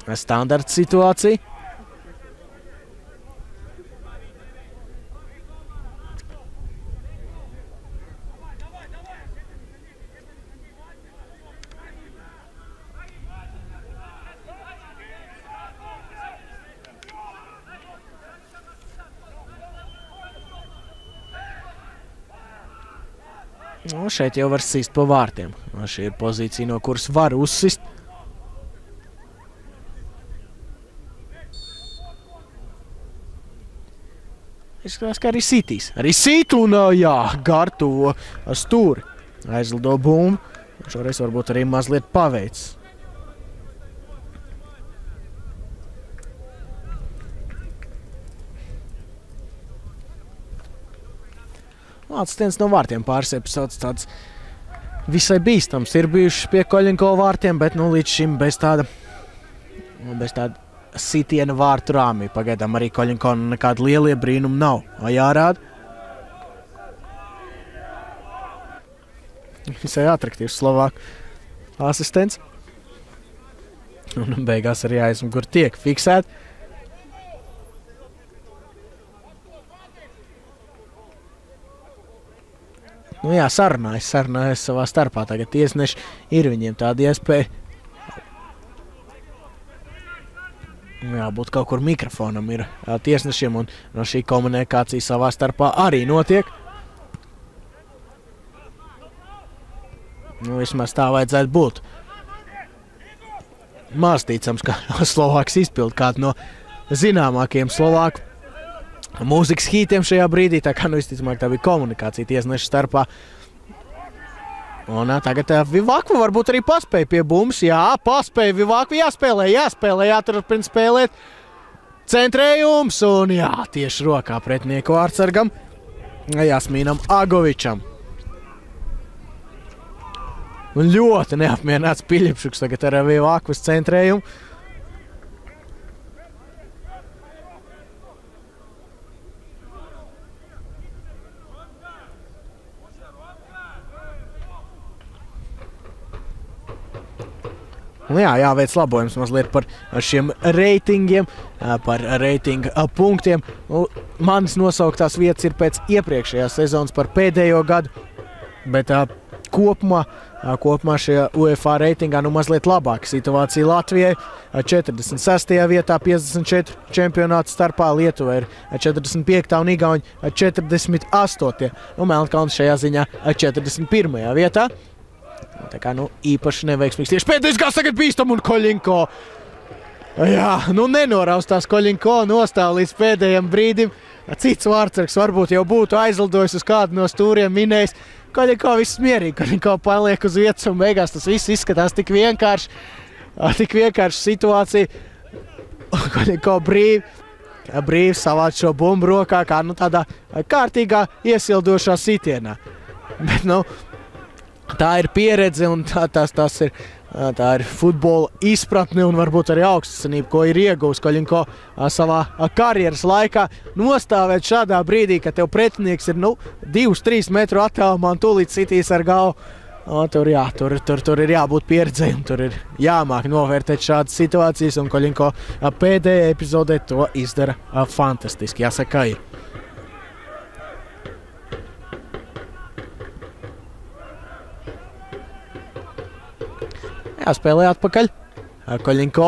Standarta situācija. Šeit jau var sist pa vārtiem. Šī ir pozīcija, no kuras var uzsist. Izskatās, ka arī sitīs. Arī sit un gar to stūri. Aizlido bumbu. Šoreiz varbūt arī mazliet paveicis. Atstiens no vārtiem pāris epizodes tāds visai bīstams ir bijuši pie Koļinko vārtiem, bet līdz šim bez tāda sitiena vārtu rāmī. Pagaidām arī Koļinko nekāda lielie brīnumi nav jārāda. Visai atraktīvs Slovāku asistents. Un beigās arī aizmugur tiek fiksēti. Sarunājas savā starpā. Tagad tiesneši ir viņiem tāda iespēja. Jābūt kaut kur mikrofonam ir tiesnešiem, un no šī komunikācija savā starpā arī notiek. Vismaz tā vajadzētu būt. Maz ticams, ka Slovāks izpild kādu no zināmākajiem Slovāku mūzikas hītiem šajā brīdī, tā kā visticamāk tā bija komunikācija tiesnešu starpā. Un tagad Vivakva varbūt arī paspēja pie bumbas. Jā, paspēja Vivakva, jāspēlē, jāturpina spēlēt. Centrējums un tieši rokā pretinieku vārtsargam Jasmīnam Agovičam. Un ļoti neapmierināts Piļepšuks tagad ar Vivakvas centrējumu. Jā, jāveic labojums mazliet par šiem reitingiem, par reitinga punktiem. Manas nosauktās vietas ir pēc iepriekšējās sezonas par pēdējo gadu, bet kopumā šajā UEFA reitingā mazliet labāka situācija Latvijai. 46. vietā 54 čempionātu starpā, Lietuva ir 45. un Igauņi 48. Melnkalns šajā ziņā 41. vietā. Tā kā īpaši neveiksmīgs tieši pēdējais gals tagad bīstam un Koļinko. Jā, nenoraustās Koļinko, nostāv līdz pēdējiem brīdim. Cits vārdsargs varbūt jau būtu aizlidojis uz kādu no stūriem minējis. Koļinko viss mierīgi, Koļinko paliek uz vietas un beigās tas viss izskatās tik vienkārši situācija. Koļinko brīvi savāc šo bumbu rokā kā tādā kārtīgā iesildošā sitienā. Bet tā ir pieredze un tā ir futbola izpratne un varbūt arī augstsinība, ko ir ieguvis Koļinko savā karjeras laikā. Nostāvēt šādā brīdī, kad tev pretinieks ir 2-3 metru attālumā un tūlīt sitīs ar galvu. Tur ir jābūt pieredzei un tur ir jāmāk novērtēt šādas situācijas, un Koļinko pēdējā epizodē to izdara fantastiski, jāsaka, ir. Spēlē atpakaļ. Koļinko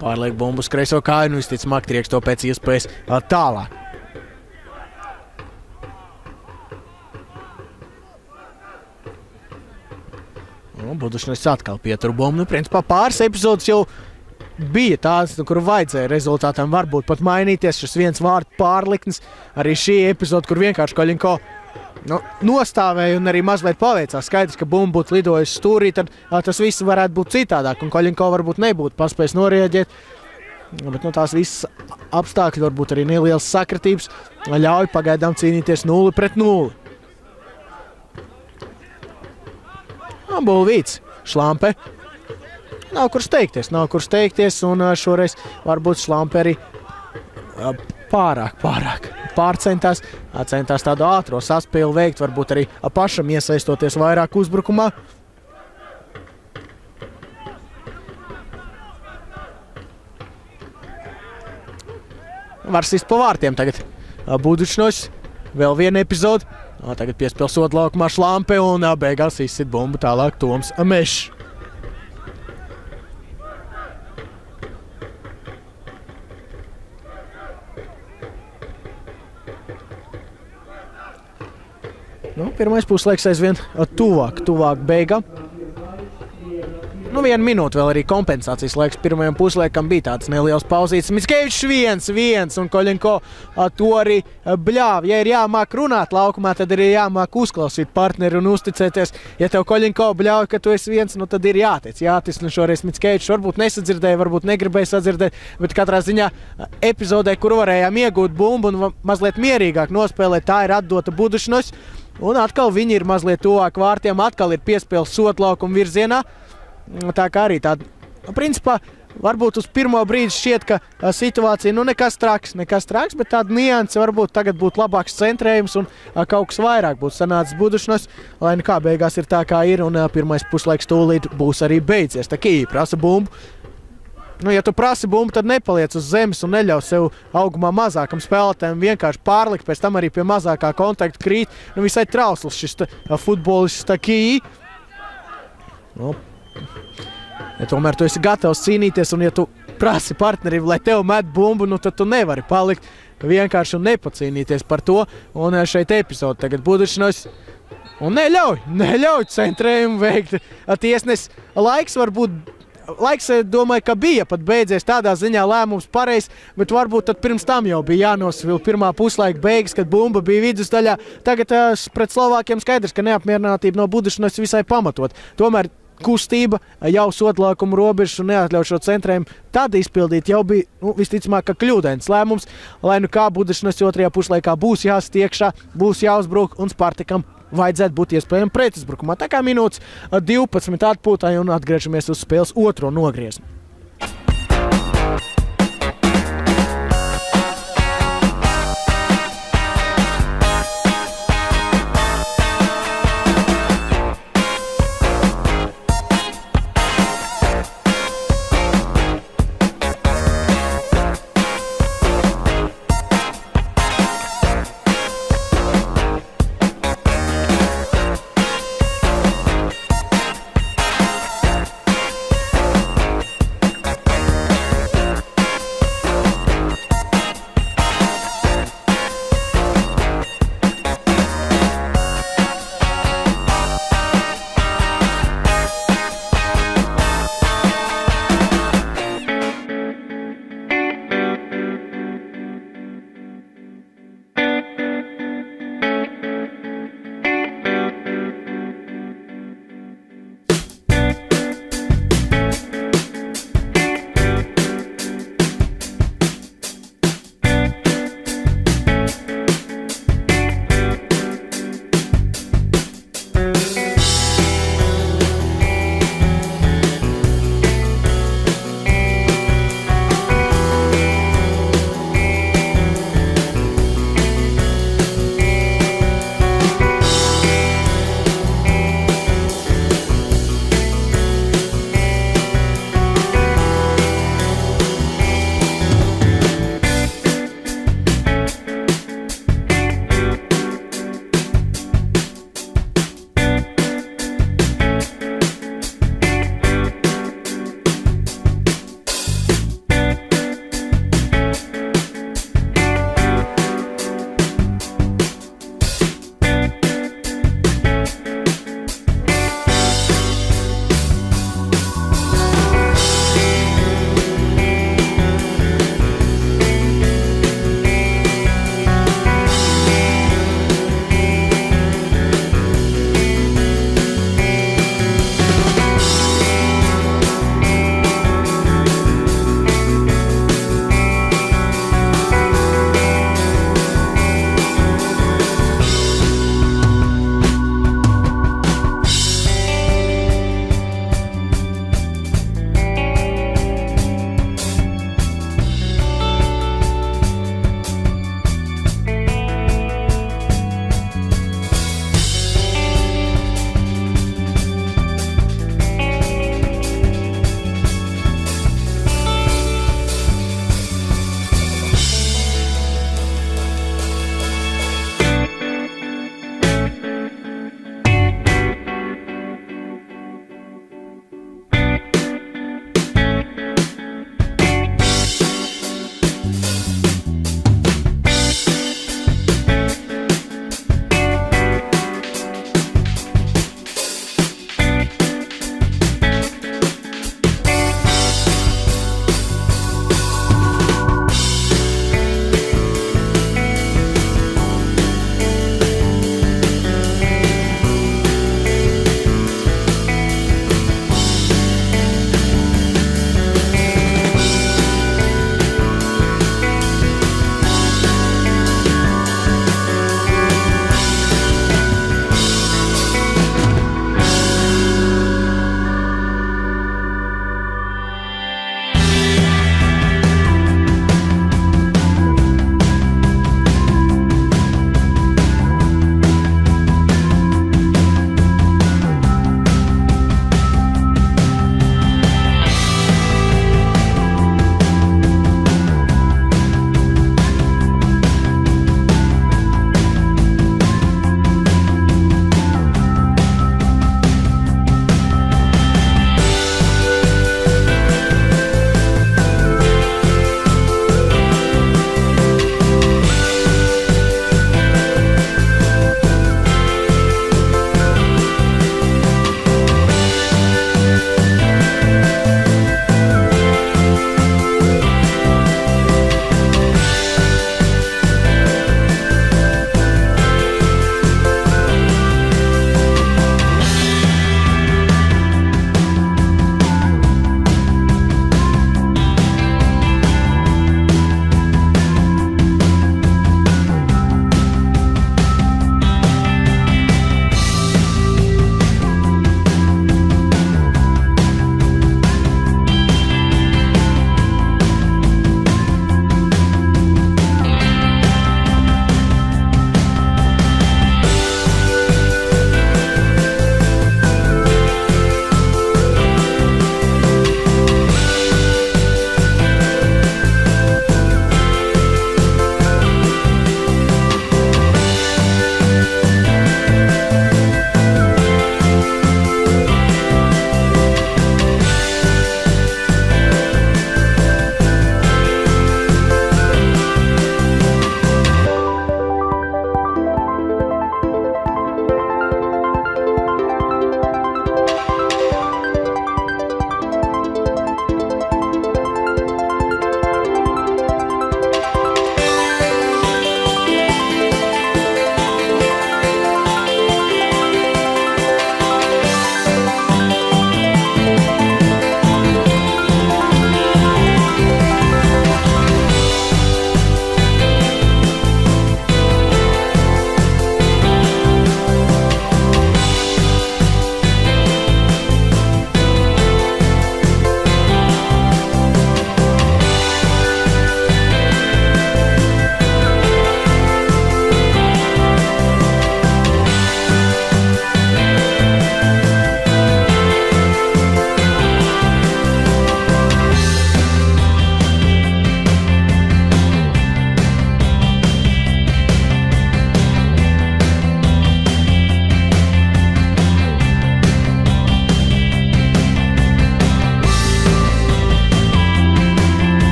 pārliek bumbu uz kreiso kāju un visticamāk trieks to pēc iespējas tālāk. Budušnis atkal pietur bumbu. Principā pāris epizodes jau bija tāds, kur vajadzēja rezultātam varbūt pat mainīties. Šis viens vārdu pārliknis. Arī šī epizode, kur vienkārši Koļinko nostāvēja un arī mazliet paveicās. Skaidrs, ka bumba būtu lidojusi stūrī, tad tas viss varētu būt citādāk, un Koļinko varbūt nebūtu paspējis norieģēt. Bet tās visas apstākļi, varbūt arī nelielas sakritības, ļauj pagaidām cīnīties 0-0. Bulvīts, Šlampe. Nav kur steigties, un šoreiz varbūt Šlampe arī pārāk pārcentās tādu ātro saspēli veikt, varbūt arī pašam iesaistoties vairāk uzbrukumā. Var sist pa vārtiem tagad Budušņos, vēl viena epizode. Tagad piespēl sotlaukumā Šlampe un beigās izsit bumbu tālāk Toms Mešs. Pirmais puslaiks aizvien tuvāk beigām. 1 minūte vēl arī kompensācijas laiks. Pirmajam puslaikam bija tāds neliels pauzītes. Mickevičs 1-1 un Koļinko to arī bļāv. Ja ir jāmāk runāt laukumā, tad ir jāmāk uzklausīt partneri un uzticēties. Ja tev Koļinko bļāv, ka tu esi viens, tad ir jāteic. Šoreiz Mickevičs varbūt nesadzirdēja, varbūt negribēja sadzirdēt, bet katrā ziņā epizodē, kur varējām iegūt bumbu un mazliet mierīgāk nospēlēt, tā ir atdota Budušņos. Un atkal viņi ir mazliet tuvāk vārtiem, atkal ir piespēles sotlaukumu virzienā. Tā kā arī tāda, principā, varbūt uz pirmo brīdi šķiet, ka situācija, nekas traks, bet tāda nianse varbūt tagad būtu labāks centrējums un kaut kas vairāk būtu sanācis Budušņos, lai kā beigās ir tā, kā ir, un pirmais puslaiks tūlīt būs arī beidzies. Tā kā prasa bumbu. Ja tu prasi bumbu, tad nepaliec uz zemes un neļauj sev augumā mazākam spēlētājiem vienkārši pārlikt, pēc tam arī pie mazākā kontakta krīt. Visai trausls šis futbolists Kī. Ja tomēr tu esi gatavs cīnīties un ja tu prasi partnerim, lai tev met bumbu, tad tu nevari palikt vienkārši un nepacīnīties par to. Un šeit epizode tagad Budušņos. Un neļauj centrējumu veikt. Tiesnes Laiks, domāju, ka bija pat beidzies tādā ziņā lēmums pareizs, bet varbūt tad pirms tam jau bija jānosvil pirmā puslaika beigas, kad bumba bija vidusdaļā. Tagad pret Slovākiem skaidrs, ka neapmierinātība no Budušņos visai pamatot. Tomēr kustība jau sotlaukumu robežas un neatļauj šo centrējumu tad izpildīt jau bija visticamāk, ka kļūdains lēmums, lai kā Budušņos otrajā puslaikā būs jāstiekšā, būs jāuzbruk un Spartakam vajadzētu būt iespējami pretuzbrukumā. Tā kā minūtes 12 atpūtai un atgriežamies uz spēles otro nogriezni.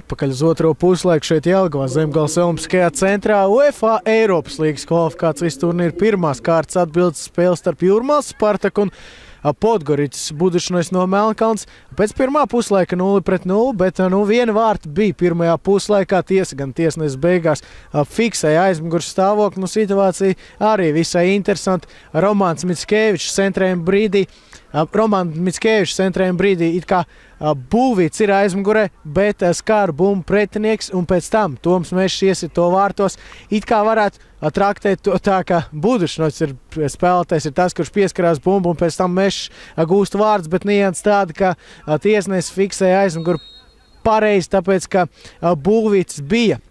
Atpakaļ uz otro puslaiku šeit Jelgavā Zemgales Olimpiskajā centrā. UEFA Eiropas līgas kvalifikācijas turnīra pirmās kārtas atbildes spēle starp Jūrmālas Spartaku un Podgoricas Budušnojas no Melnkalnes. Pēc pirmā puslaika 0-0, bet viena vārta bija pirmajā puslaikā. Tiesa gan tiesnesis beigās fiksēja aizmugures stāvokli. Situācija arī visai interesanti. Romāns Mickevičs centrējuma brīdī it kā Bulvīts ir aizmugurē, bet skāra bumbu pretinieks, un pēc tam Toms Mešs iesit to vārtos. It kā varētu traktēt to tā, ka Budušnots ir spēlētājs, ir tas, kurš pieskarās bumbu, un pēc tam Mešs gūst vārds, bet nians tāda, ka tiesnesis fiksēja aizmuguru pareizi, tāpēc, ka Bulvīts bija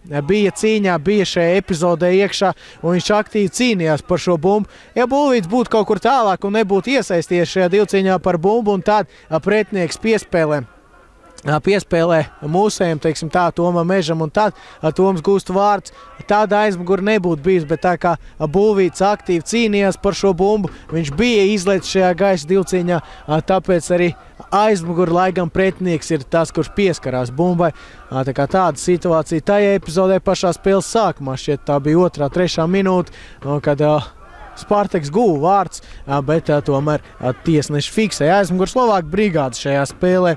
cīņā, bija šajā epizodē iekšā, un viņš aktīvi cīnījās par šo bumbu. Ja Bulvīts būtu kaut kur tālāk un nebūtu iesaisties šajā divcīņā par bumbu, un tad pretinieks piespēlē mūsējiem, teiksim tā, Tomam Mežam, un tad Toms gūst vārds, tāda aizmugura nebūtu bijis, bet tā kā Bulvīts aktīvi cīnījās par šo bumbu, viņš bija izlaists šajā gaisa divcīņā, tāpēc arī aizmugura, lai gan pretinieks ir tas, kurš pieskarās bumbai. Tā kā tāda situācija tajā epizodē pašā spēles sākumā, šķiet tā bija 2. 3. minūte, kad Spartaks guva vārds, bet tomēr tiesneši fiksēja aizmuguru. Slovāku brigādi šajā spēlē.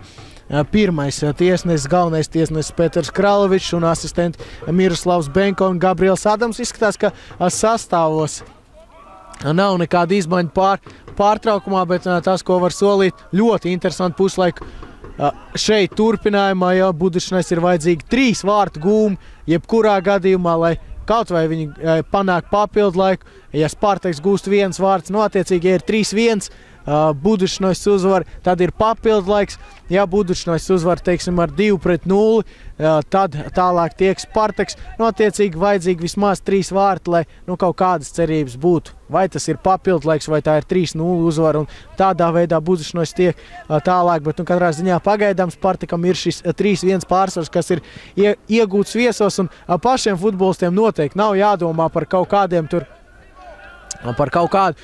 Pirmais tiesnesis, galvenais tiesnesis Peters Kralovičs un asistenti Miroslavs Benko un Gabriels Adams. Izskatās, ka sastāvos nav nekāda izmaiņa pārtraukumā, bet tas, ko var solīt, ļoti interesanti puslaiku. Šeit turpinājumā jau Budušnais ir vajadzīgi 3 vārtu gūmi, jebkurā gadījumā, lai kaut vai viņi panāk papildu laiku. Ja Spartaks gūst 1 vārds, attiecīgi, ja ir 3-1, Budušnojas uzvar, tad ir papildu laiks. Ja Budušnojas uzvar, teiksim, ar 2-0, tad tālāk tiek Spartaks. Attiecīgi vajadzīgi vismaz 3 vārti, lai kaut kādas cerības būtu. Vai tas ir papildu laiks, vai tā ir 3-0 uzvara, un tādā veidā Budušnojas tiek tālāk. Bet katrā ziņā pagaidām Spartakam ir šis 3-1 pārsvars, kas ir iegūts viesos, un pašiem futbolistiem noteikti nav jādomā par kaut kādiem tur, par kaut kādu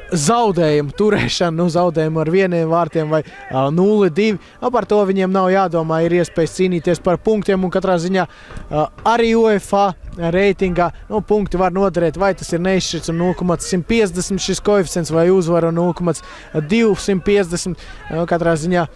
zaudējumu turēšanu, zaudējumu ar 1 vārtiem vai 0-2. Par to viņiem nav jādomā, ir iespējas cīnīties par punktiem, un katrā ziņā arī UEFA reitingā punkti var noderēt, vai tas ir neizšķirts un 0,150 šis koeficients vai uzvara 0,250. Katrā ziņā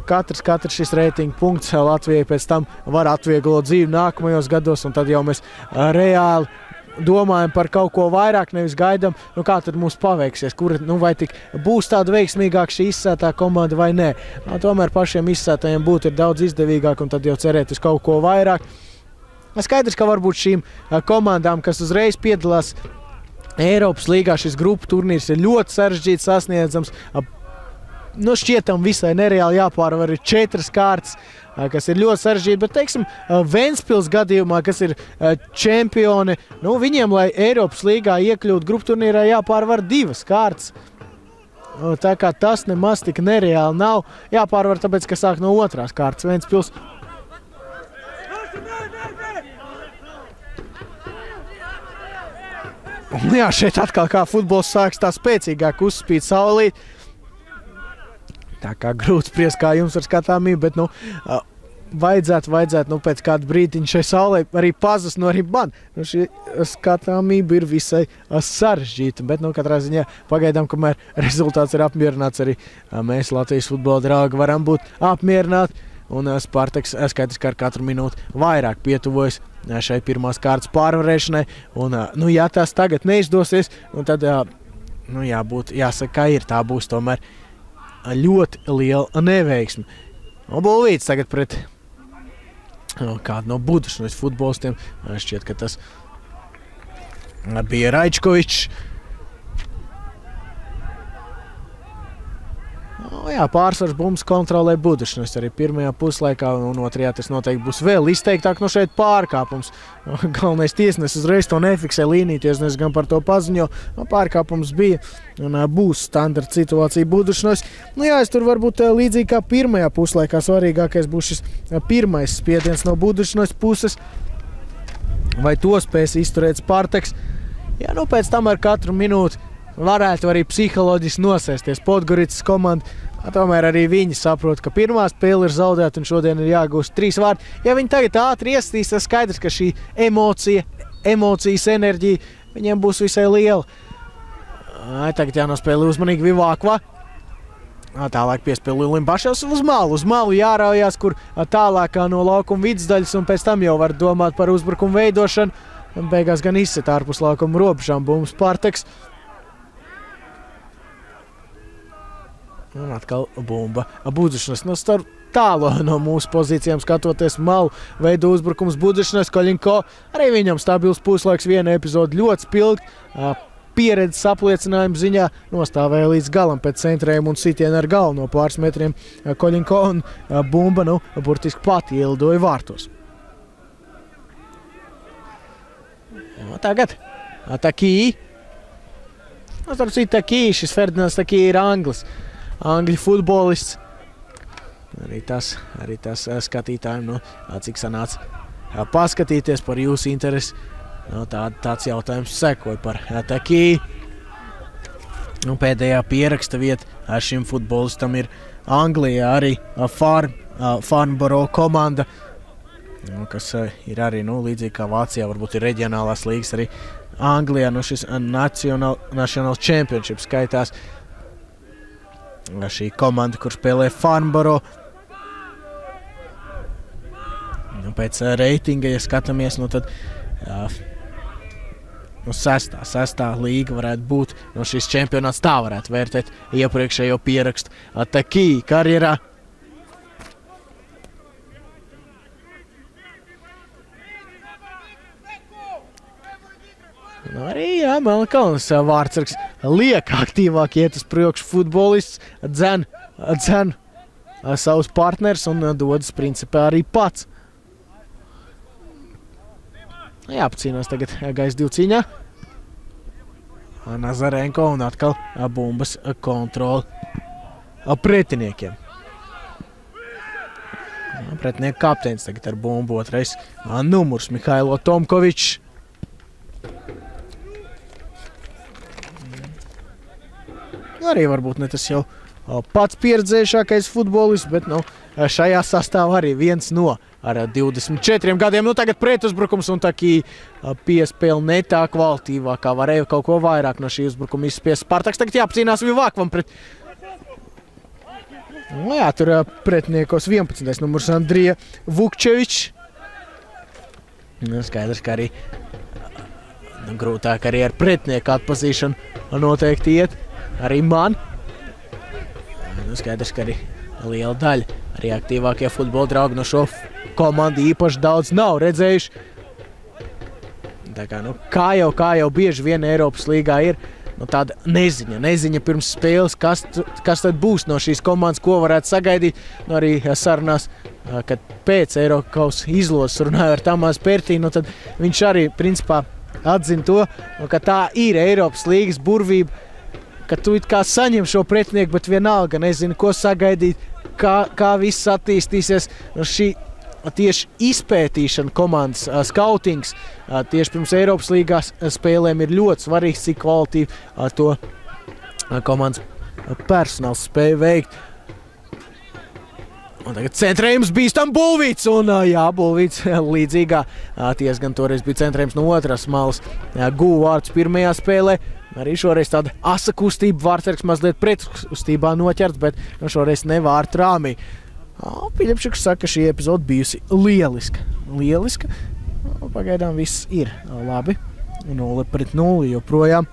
katrs šis reitinga punkts Latvijai pēc tam var atvieglot dzīvi nākamajos gados, un tad jau mēs reāli domājam par kaut ko vairāk, nevis gaidām, kā tad mums paveiksies, vai tik būs tāda veiksmīgāka šī izsētā komanda vai nē. Tomēr pašiem izsētājiem būtu ir daudz izdevīgāk, un tad jau cerēt uz kaut ko vairāk. Skaidrs, ka varbūt šīm komandām, kas uzreiz piedalās Eiropas līgā, šis grupu turnīrs ir ļoti sarežģīts, sasniedzams. Šķietam visai nereāli jāpārvar 4 kārtas, kas ir ļoti sarežģīti, bet, teiksim, Ventspils gadījumā, kas ir čempioni, viņiem, lai Eiropas līgā iekļūt grupu turnīrā, jāpārvar 2 kārtas. Tā kā tas nemaz tik nereāli nav jāpārvar, tāpēc, ka sāk no 2. kārtas Ventspils. Jā, šeit atkal kā futbols sāks tā spēcīgāk uzspīt saulīt. Tā kā grūti spriest, kā jums ar skatāmību, bet vajadzētu pēc kāda brīdiņa šai saulē arī pazust, arī man. Šī skatāmība ir visai sarežģīta, bet katrā ziņā pagaidām, kamēr rezultāts ir apmierināts, arī mēs Latvijas futbola draugi varam būt apmierināti, un Spartaks skaidrs, ka ar katru minūti vairāk pietuvojas šai pirmās kārtas pārvarēšanai, un ja tas tagad neizdosies, tad jāsaka, ka tā būs tomēr ļoti liela neveiksme. Bulvīts tagad pret kādu no Budušnojas futbolistiem. Šķiet, ka tas bija Raičkovičs. Pārsvars bumbas kontrolē Budušnojas arī pirmajā puslaikā, un 2. tas noteikti būs vēl izteiktāk. Šeit pārkāpums. Galvenais tiesnesis uzreiz to nefiksē, līnija tiesnesis gan par to paziņo. Pārkāpums bija un būs standarta situācija Budušnojas. Es tur varbūt līdzīgi kā pirmajā puslaikā svarīgākais būs šis pirmais spiediens no Budušnojas puses. Vai to spēs izturēt Spartaks? Pēc tam ar katru minūti varētu arī psiholoģiski nosēsties. Podgoricas komanda, tomēr arī viņi saprot, ka pirmā spēle ir zaudēta un šodien ir jāgūst 3 vārdi. Ja viņi tagad ātri iestīs, tad skaidrs, ka šī emocijas enerģija viņiem būs visai liela. Tagad jānospēlē uzmanīgi Vivākva. Tālāk piespēl Lilim Baševs uz malu jāraujās, kur tālākā no laukuma vidusdaļas, un pēc tam jau var domāt par uzbrukumu veidošanu. Beigās gan izset ārpus laukuma robežām bumbu Spartaks. Un atkal bumba Budušnas. Starp tālu no mūsu pozīcijām skatoties malu veidu uzbrukums Budušnas. Koļinko arī viņam stabils puslaiks, viena epizode ļoti spilgta. Pieredzes apliecinājuma ziņā nostāvēja līdz galam pēc centrējuma un sitiena ar galvu no pāris metriem Koļinko, un bumba, burtiski pati ielidoja vārtos. Tagad Takī. Starp citu, Takī, šis Ferdinands Takī ir Anglis. Angļu futbolists. Arī tas skatītājiem, cik sanāca paskatīties par jūsu interesi. Tāds jautājums sekoja par Takī. Pēdējā pieraksta vieta šim futbolistam ir Anglijā, arī Farnborough komanda, kas ir arī līdzīgi kā Vācijā, varbūt ir reģionālās līgas arī Anglijā. Šis National Championship skaitās šī komanda, kur spēlē Farnborough. Pēc reitinga, ja skatāmies, tad sestā līga varētu būt šis čempionāts. Tā varētu vērtēt iepriekšējo pierakstu Takī karjerā. Arī Melnkalnes vārdsargs liek aktīvāk iet uz priekšu futbolists, dzen savus partners un dodas principā arī pats. Jāpacīnās tagad gaisa 2 cīņā. Nazarenko un atkal bumbas kontroli pretiniekiem. Pretinieku kapteinis tagad ar bumbu, otrais numurs Mihailo Tomkovičs. Arī varbūt ne tas jau pats pieredzējušākais futbolists, bet šajā sastāvā arī viens no ar 24 gadiem. Tagad pretuzbrukums un Takī piespēle ne tā kvalitīvākā. Varēja kaut ko vairāk no šī uzbrukuma izspiest Spartaks. Tagad jāpacīnās Vivākvam pret... tur pretiniekos 11. numurs Andrija Vukčevičs. Skaidrs, ka arī grūtāk arī ar pretinieku atpazīšanu noteikti iet. Arī man. Skaidrs, ka arī liela daļa. Arī aktīvākie futbola draugi no šo komandu īpaši daudz nav redzējuši. Tā kā jau bieži vien Eiropas līgā ir tāda neziņa pirms spēles, kas tad būs no šīs komandas, ko varētu sagaidīt. Arī sarunās, kad pēc Eirokausa izlozes runāja ar Tamās Pērtī, tad viņš arī principā atzina to, ka tā ir Eiropas līgas burvība, ka tu it kā saņem šo pretinieku, bet vienalga nezinu, ko sagaidīt, kā viss attīstīsies. Šī tieši izpētīšana komandas skautings tieši pirms Eiropas līgās spēlēm ir ļoti svarīgs, cik kvalitīvi to komandas personāls spēja veikt. Un tagad centrējums bīstam Bulvīts, un Bulvīts līdzīgā tiesgan toreiz bija centrējums no otras malas. Guva vārds pirmajā spēlē. Arī šoreiz tāda asa kustība, vārdsargs mazliet pretkustībā noķerts, bet šoreiz ne vārtu rāmī. Piļepšuks saka, ka šī epizode bijusi lieliska. Pagaidām viss ir labi. 0-0 joprojām.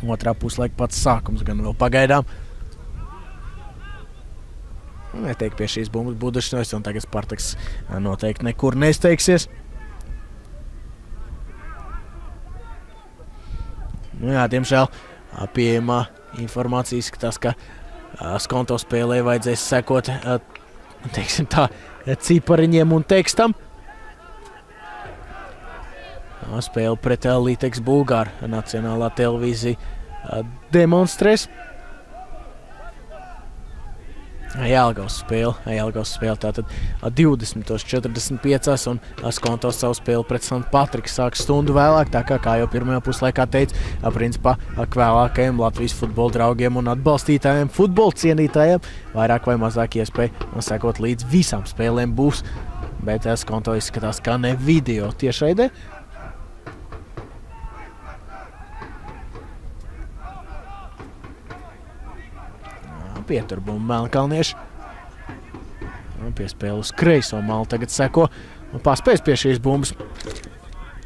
Otrā puslaika pats sākums gan vēl pagaidām. Netiek pie šīs bumbas Budušņos, un tagad Spartaks noteikti nekur nesteigsies. Diemžēl pieejamā informācija izskatās, ka Skonto spēlē vajadzēs sekot, teiksim tā, cipariņiem un tekstam. Spēle pret Liteks Bulgāru nacionālā televīzija demonstrēs. Jelgavas spēle tātad 20:45 un Skonto savu spēli pret Sant Patriku sāks stundu vēlāk, tā kā jau pirmajā puslaikā teica, principā vēlākajiem Latvijas futbola draugiem un atbalstītājiem, futbola cienītājiem vairāk vai mazāk iespēja sekot līdz visām spēlēm būs, bet Skonto izskatās kā ne video tiešraidē. Pietur bumbu melnkalnieši. Piespēle uz kreiso malu tagad seko. Paspējas pie šīs bumbas.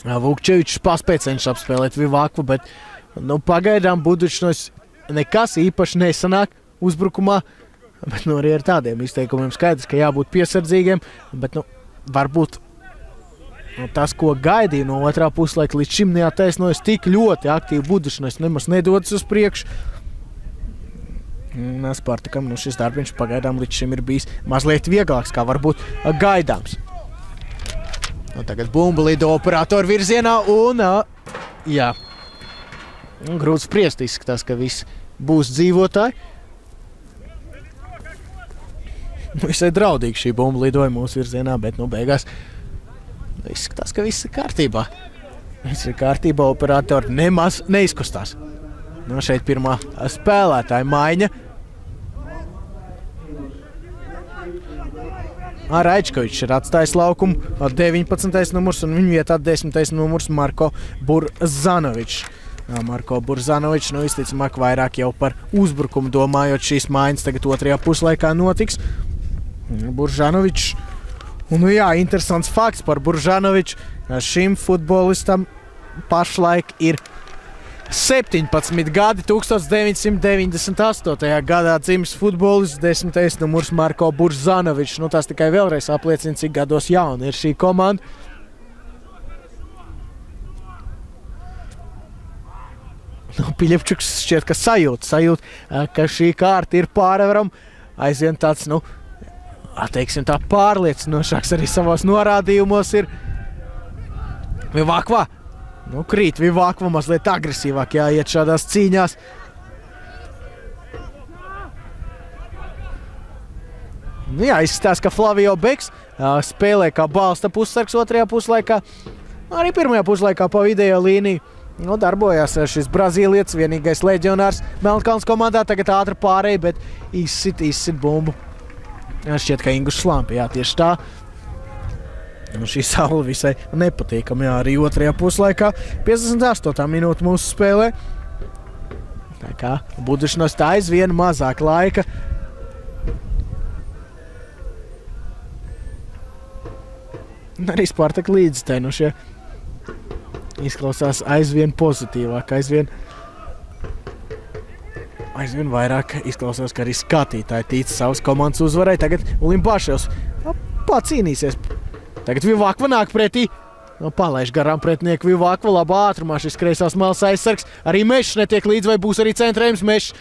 Vukčevičs paspēja cenšas apspēlēt Vivakvu, bet pagaidām Budučnos nekas īpaši nesanāk uzbrukumā. Bet arī ar tādiem izteikumiem skaidrs, ka jābūt piesardzīgiem. Bet varbūt tas, ko gaidīja no otrā puslaika, līdz šim neataisnojas tik ļoti aktīvi Budučnos nemaz nedodas uz priekšu. Spartakam šis darbiņš pagaidām līdz šim ir bijis mazliet vieglāks, kā varbūt gaidāms. Tagad bumba lido operatoru virzienā un, jā, grūti spriest izskatās, ka viss būs dzīvotāji. Visai draudīgi šī bumba lidoja mūsu virzienā, bet beigās izskatās, ka viss ir kārtībā. Viss ir kārtībā, operatori nemaz neizkustās. Šeit pirmā spēlētāja maiņa. Raičkovičs ir atstājis laukumu 19. numurs un viņa vietā 10. numurs Marko Burzanovičs. Marko Burzanovičs, visticamāk vairāk jau par uzbrukumu domājot šīs maiņas tagad otrajā puslaikā notiks. Burzanovičs. Un jā, interesants fakts par Burzanoviču. Šim futbolistam pašlaik ir 17 gadi, 1998. gadā dzimis futbolists, 10. numurs Marko Burzanovičs. Tas tikai vēlreiz apliecina, cik gados jauna ir šī komanda. Piļepčuks šķiet, ka sajūt, ka šī kārta ir pārvaram. Aizvien tāds, teiksim tā, pārliecinošāks arī savos norādījumos ir Vivakva. Krīt Vivakva mazliet agresīvāk jāiet šādās cīņās. Jā, izskatās, ka Flavio Beks spēlē kā balsta pussargs otrajā puslaikā. Arī pirmajā puslaikā pa vidējo līniju. Darbojās šis brazīlietis, vienīgais leģionārs Melnkalnes komandā. Tagad ātri pārēj, bet izsit bumbu. Šķiet, ka Ingus Šlampi, jā, tieši tā. Šī saule visai nepatīkama, jā, arī otrajā puslaikā. 58. minūte mūsu spēlē. Tā kā Budučnos tā aizvien mazāk laika. Arī Spartak līdzi tai, šie izklausās aizvien pozitīvāk, aizvien vairāk izklausās, ka arī skatītāji tic savas komandas uzvarai. Tagad Ulimbaševs pacīnīsies. Tagad Vivakva nāk pretī. Palaiž garām pretinieku Vivakva. Labā ātrumā šis kreisās malas aizsargs. Arī Mešs netiek līdz, vai būs arī centrējums. Mešs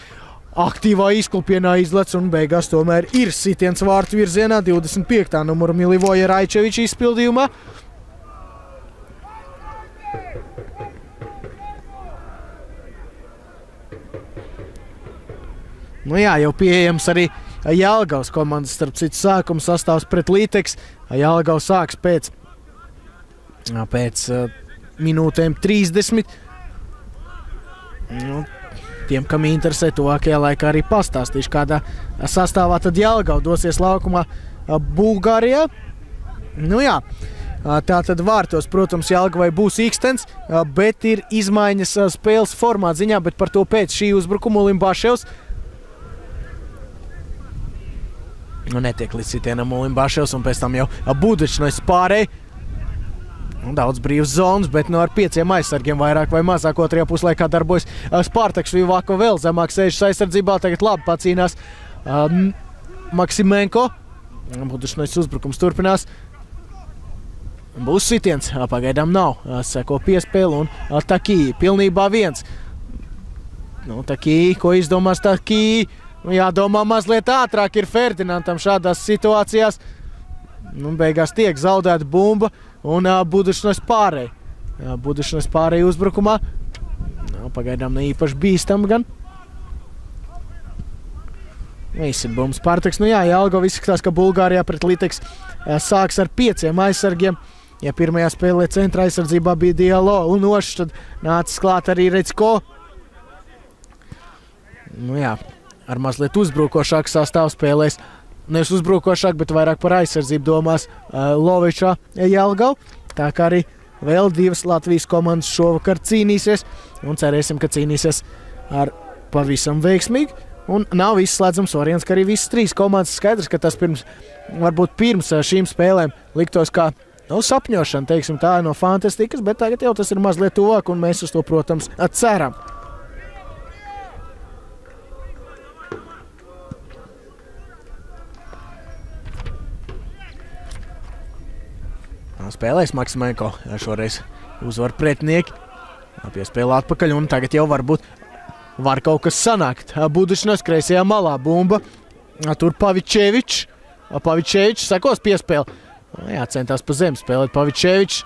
aktīvā izklupienā izlec un beigās tomēr ir sitiens vārtu virzienā. 25. numura Milivoja Raičeviča izpildījumā. Jā, jau pieejams arī Jelgavas komandas, starp citu, sākuma sastāvs pret Līteks. Jelgava sāks pēc minūtēm 30. Tiem, kam interesē, tuvākajā laikā arī pastāstīšu, kādā sastāvā tad Jelgava dosies laukumā Bulgārijā. Jā, tā tad vārtos, protams, Jelgavai būs Ikstens, bet ir izmaiņas spēles formāta ziņā, bet par to pēc šī uzbrukuma Ulimbaševs. Netiek līdz sitienam Ulimbaševs un pēc tam jau Budučnos pārēj. Daudz brīvas zonas, bet ar 5 aizsargiem vairāk vai mazāk otrajā puslaikā darbojas Spartaks. Vivakva vēl zemāk sēžas aizsardzībā, tagad labi pacīnās Maksimenko. Budučnos uzbrukums turpinās. Būs sitiens, pagaidām nav. Seko piespēle un Takī pilnībā viens. Takī, ko izdomās Takī? Jādomā mazliet ātrāk ir Ferdinandam šādās situācijās. Beigās tiek zaudēta bumba un Budučnos pārēj. Budučnos pārēj uzbrukumā. Pagaidām ne īpaši bīstam gan. Visi bumbas Spartaks. Nu jā, Jelgava izskatās, ka Bulgārijā pret Liteks sāks ar 5 aizsargiem. Ja pirmajā spēlē centra aizsardzībā bija Dialo un Ošs, tad nācis klāt arī Recko. Nu jā, ar mazliet uzbrukošāku sastāvu spēlēs. Nevis uzbrukošāk, bet vairāk par aizsardzību domās Lovičā Jelgava. Tā kā arī vēl 2 Latvijas komandas šovakar cīnīsies. Un cerēsim, ka cīnīsies ar pavisam veiksmīgi. Un nav izslēdzams variants, ka arī visas 3 komandas skaidrs, ka tas varbūt pirms šīm spēlēm liktos kā sapņošana, teiksim tā, no fantastikas, bet tagad jau tas ir mazliet tuvāk un mēs uz to, protams, ceram. Spēlēs Maksimenko, šoreiz uzvar pretinieki. Piespēlē atpakaļ un tagad jau varbūt var kaut kas sanākt. Budušinas kreisajā malā bumba. Tur Pavičevičs. Pavičevičs sekos piespēli. Jā, centās pa zemi spēlēt Pavičevičs.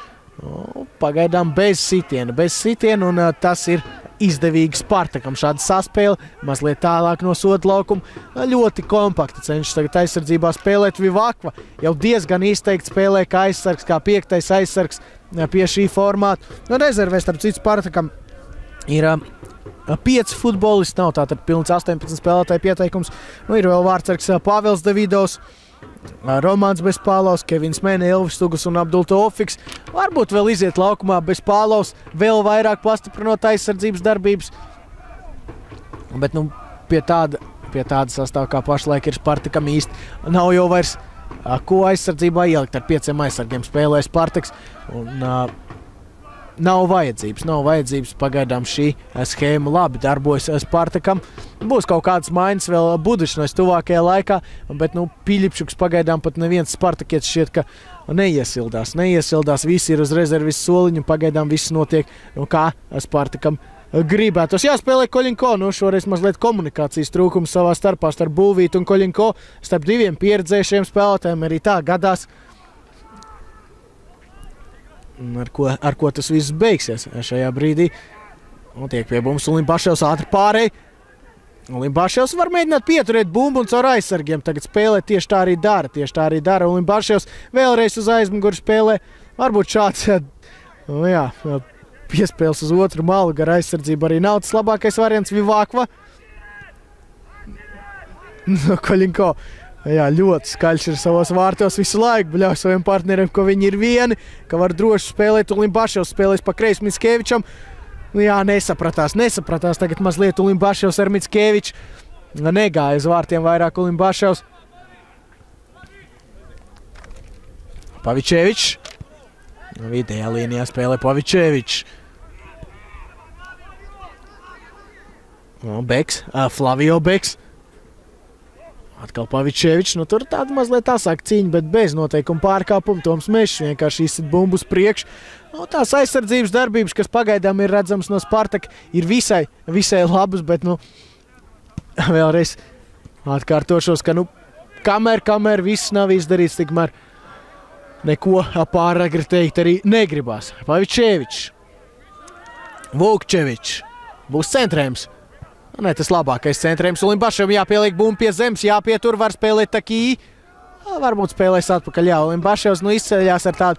Pagaidām bez sitiena un tas ir izdevīgi Spartakam. Šāda saspēle mazliet tālāk no soda laukuma. Ļoti kompakti cenšas tagad aizsardzībā spēlēt Vivakva. Jau diezgan izteikti spēlē kā aizsargs, kā 5. aizsargs pie šī formāta. Rezervē starp citu Spartakam ir 5 futbolisti, nav tātad pilns 18 spēlētāju pieteikums. Ir vēl vārdsargs Pāvils Davidovs, Romāns Bezpālaus, Kevins Mēne, Elvis Tugas un Abdul Tofiks. Varbūt vēl iziet laukumā Bezpālaus, vēl vairāk pastiprinot aizsardzības darbības. Bet pie tāda sastāva kā pašlaik ir Spartakam īsti nav jau vairs ko aizsardzībā ielikt. Ar 5 aizsargiem spēlē Spartaks un nav vajadzības. Pagaidām šī schēma labi darbojas Spartakam. Būs kaut kādas maiņas vēl Budušinas tuvākajā laikā, bet Piļipšuks pagaidām pat neviens Spartakietis šķiet, ka neiesildās. Visi ir uz rezervis soliņu, pagaidām viss notiek, kā Spartakam gribētos. Jāspēlē Koļinko, šoreiz mazliet komunikācijas trūkums savā starpā starp Bulvītu un Koļinko, starp 2 pieredzējušiem spēlētājiem arī tā gadās. Ar ko tas viss beigsies šajā brīdī. Tiek pie bumbas Ulimbaševs ātri pārēj. Ulimbaševs var mēģināt pieturēt bumbu un caur aizsargiem. Tagad spēlē tieši tā arī dara. Ulimbaševs vēlreiz uz aizmuguri spēlē. Varbūt šāds piespēles uz otru malu gar aizsardzību arī nav tas labākais variants. Vivakva. Koļinko. Jā, ļoti skaļš ir savos vārtos visu laiku, bļauj saviem partneriem, ka viņi ir vieni, ka var droši spēlēt. Ulimbaševs spēlēs pa kreisi Mickevičam. Nesapratās. Tagad mazliet Ulimbaševs ar Mickeviču. Negāja uz vārtiem vairāk Ulimbaševs. Pavičevičs. Vidējā līnijā spēlē Pavičevičs. Beks, Flavio Beks. Atkal Pavičevičs, tur tāda mazliet asāka cīņa, bet bez noteikuma pārkāpuma. Toms Mešs vienkārši izsit bumbu uz priekšu. Tās aizsardzības darbības, kas pagaidām ir redzams no Spartaka, ir visai labas, bet vēlreiz atkārtošos, ka kamēr viss nav izdarīts, tikmēr neko pāragri teikt arī negribās. Pavičevičs, Vukčevičs, būs centrējums. Tas labākais centrējums. Ulimbaševam jāpieliek bumbu pie zemes, jāpietur, var spēlēt Takī. Varbūt spēlēs atpakaļ. Ulimbaševs izceļās ar tādu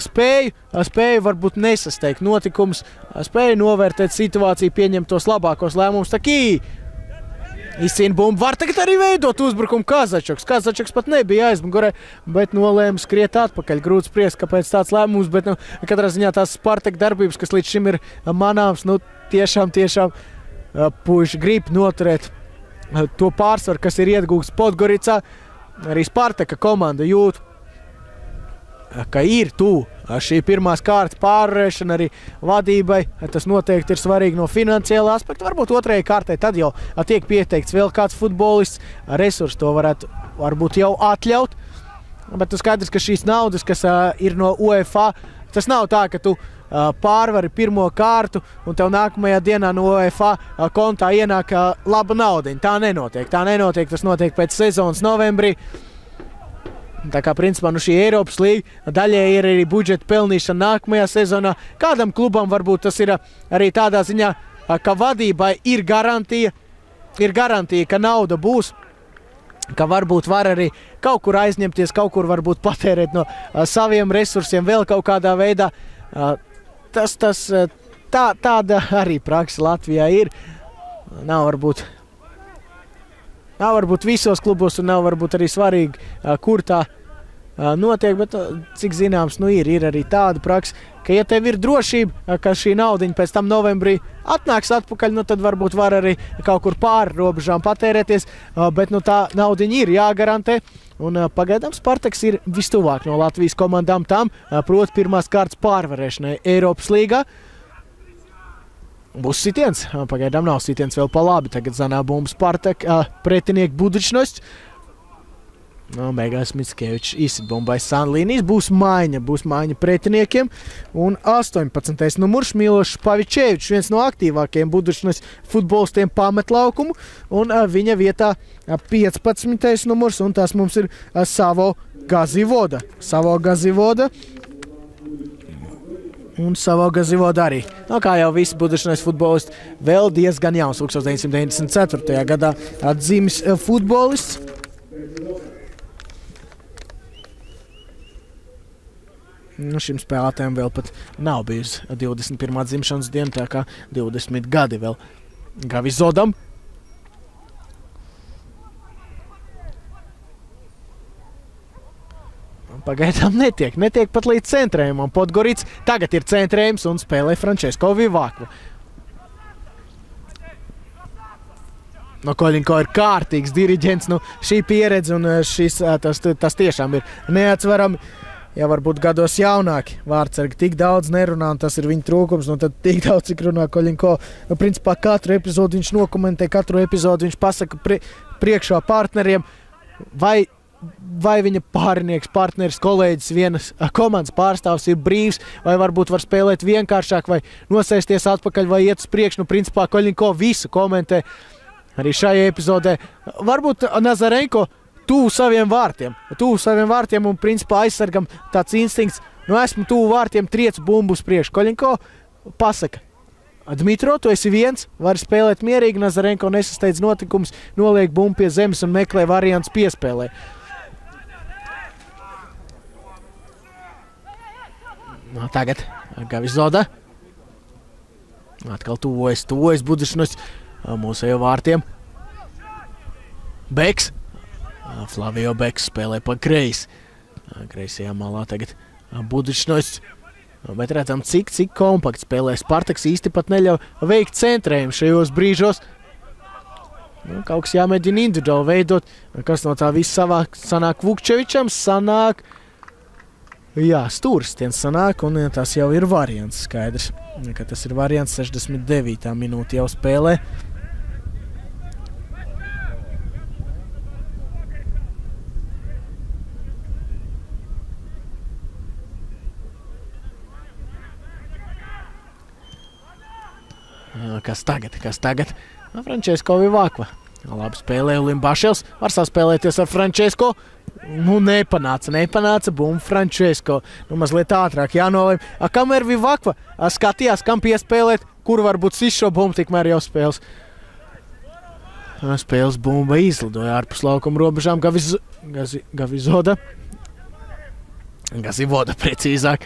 spēju varbūt nesasteigt notikumus, spēju novērtēt situāciju, pieņemt tos labākos lēmumus. Takī izcīna bumbu. Var tagad arī veidot uzbrukumu Kazačoks. Kazačoks pat nebija aizmugurē, bet nolēma skriet atpakaļ. Grūti spriest, kāpēc tāds lēmums, bet katrā ziņā tās Spartaka darbības, kas līdz šim ir manāms, tiešām puiši grib noturēt to pārsvaru, kas ir iegūts Podgoricā. Arī Spartaka komanda jūt, ka ir šī pirmās kārtas pārvarēšana arī vadībai. Tas noteikti ir svarīgi no finansiālā aspekta. Varbūt otrajai kārtai tad jau tiek pieteikts vēl kāds futbolists. Resursi to varētu varbūt jau atļaut. Bet skaidrs, ka šīs naudas, kas ir no UEFA, tas nav tā, ka tu pārvari pirmo kārtu un tev nākamajā dienā no UEFA kontā ienāk laba naudiņa. Tā nenotiek. Tas notiek pēc sezonas novembrī. Tā kā principā šī Eiropas līga daļēji ir arī budžeta pelnīšana nākamajā sezonā. Kādam klubam varbūt tas ir arī tādā ziņā, ka vadībai ir garantija, ka nauda būs. ka varbūt var arī kaut kur aizņemties, kaut kur varbūt patērēt no saviem resursiem vēl kaut kādā veidā. Tāda arī praksa Latvijā ir. Nav varbūt visos klubos un nav varbūt arī svarīgi, kur tā notiek, bet cik zināms, ir arī tāda praksa, ka ja tev ir drošība, ka šī naudiņa pēc tam novembrī atnāks atpakaļ, tad varbūt var arī kaut kur pāri robežām patērēties, bet tā naudiņa ir jāgarantē. Un pagaidām Spartaks ir vistuvāk no Latvijas komandām tam, proti pirmās kārtas pārvarēšanai Eiropas līgā. Būs sitiens. Pagaidām nav sitiens vēl pa labi. Tagad zanā bumbu Spartak pretinieki Budričnosts. Beigās Mickevičs izsit bumbai Sanlīnijas. Būs maiņa pretiniekiem. Un 18. numurs Milošs Pavičevičs, viens no aktīvākajiem Budričnosts futbolistiem pamet laukumu. Un viņa vietā 15. numurs, un tas mums ir Savo Gazivoda. Un Savo Gazivoda arī. Kā jau visi Budričnosts futbolisti, vēl diezgan jauns, 1994. gadā atzīmis futbolists. Šim spēlētājiem vēl pat nav bijusi 21. dzimšanas diena, tā kā 20 gadi vēl Gavizodam. Pagaidām netiek pat līdz centrējumam. Podgorīts tagad ir centrējums un spēlē Frančesko Vivakvu. Koļinko ir kārtīgs diriģents, šī pieredze un tas tiešām ir neatsverami. Ja varbūt gados jaunāki vārdsargi tik daudz nerunā, un tas ir viņa trūkums, tad tik daudz, cik runā Koļinko. Principā katru epizodu viņš nokomentē, katru epizodu viņš pasaka priekšā partneriem, vai viņa pārinieks, partneris, kolēģis, vienas komandas pārstāvs ir brīvs, vai varbūt var spēlēt vienkāršāk, vai nosēsties atpakaļ, vai iet uz priekšu. Principā Koļinko visu komentē arī šajā epizodē. Varbūt Nazarenko tuvu saviem vārtiem un principā aizsargam tāds instinkts. Esmu tuvu vārtiem, triec bumbu uz priekšu. Koļinko pasaka: Dmitro, tu esi viens, vari spēlēt mierīgi. Nazarenko nesasteidz notikums, noliek bumbu pie zemes un meklē variants piespēlē. Tagad Gavizoda. Atkal tuvojas Budričnosts mūsējo vārtiem. Beks. Flavio Beks spēlē pa kreisi. Kreisajā malā tagad Budričnosts. Bet redzam, cik kompakti spēlē. Spartaks īsti pat neļauj veikt centrējumu šajos brīžos. Kaut kas jāmēģina individuāli veidot. Kas no tā viss sanāk Vukčevičam? Stūrstiens sanāk, un tas jau ir variants skaidrs. Ka tas ir variants 69. minūte jau spēlē. Kas tagad? Frančesko Vivakva. Labi spēlē Limbaševs. Var saspēlēties ar Frančesko. Nepanāca bumbu Frančesko. Mazliet ātrāk jānolēm. Kamēr Vivakva skatījās, kam piespēlēt, kur varbūt sis šo bumbu, tikmēr jau spēles. Spēles bumba izlidoja ārpus laukuma robežām. Gavizoda. Gazivoda precīzāk.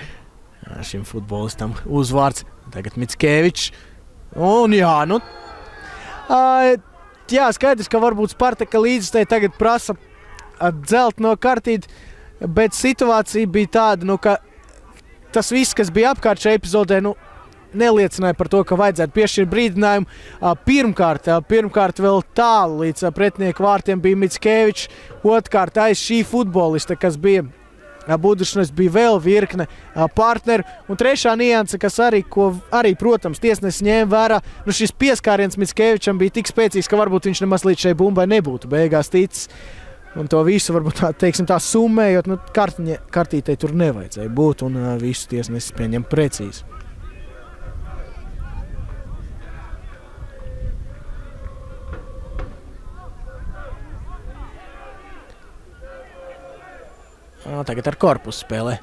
Šim futbolistam uzvārds. Tagad Mickevičs. Un skaidrs, ka varbūt Spartaka līdzstēji tagad prasa dzelt no kartīti, bet situācija bija tāda, ka tas viss, kas bija apkārt šajā epizodē, neliecināja par to, ka vajadzētu piešķirt brīdinājumu. Pirmkārt vēl tālu līdz pretinieku vārtiem bija Mickevičs, otrkārt aiz šī futbolista, kas bija Budričnosts, bija vēl virkne partneru. Un trešā nianse, kas arī, protams, tiesnesis ņēma vērā, šis pieskāriens Mickevičam bija tik spēcīgs, ka varbūt viņš nemaz līdz šai bumbai nebūtu beigās ticis. Un to visu varbūt tā summējot, kartītei tur nevajadzēja būt, un visu tiesnesis pieņem precīzi. Tagad ar korpusu spēlē.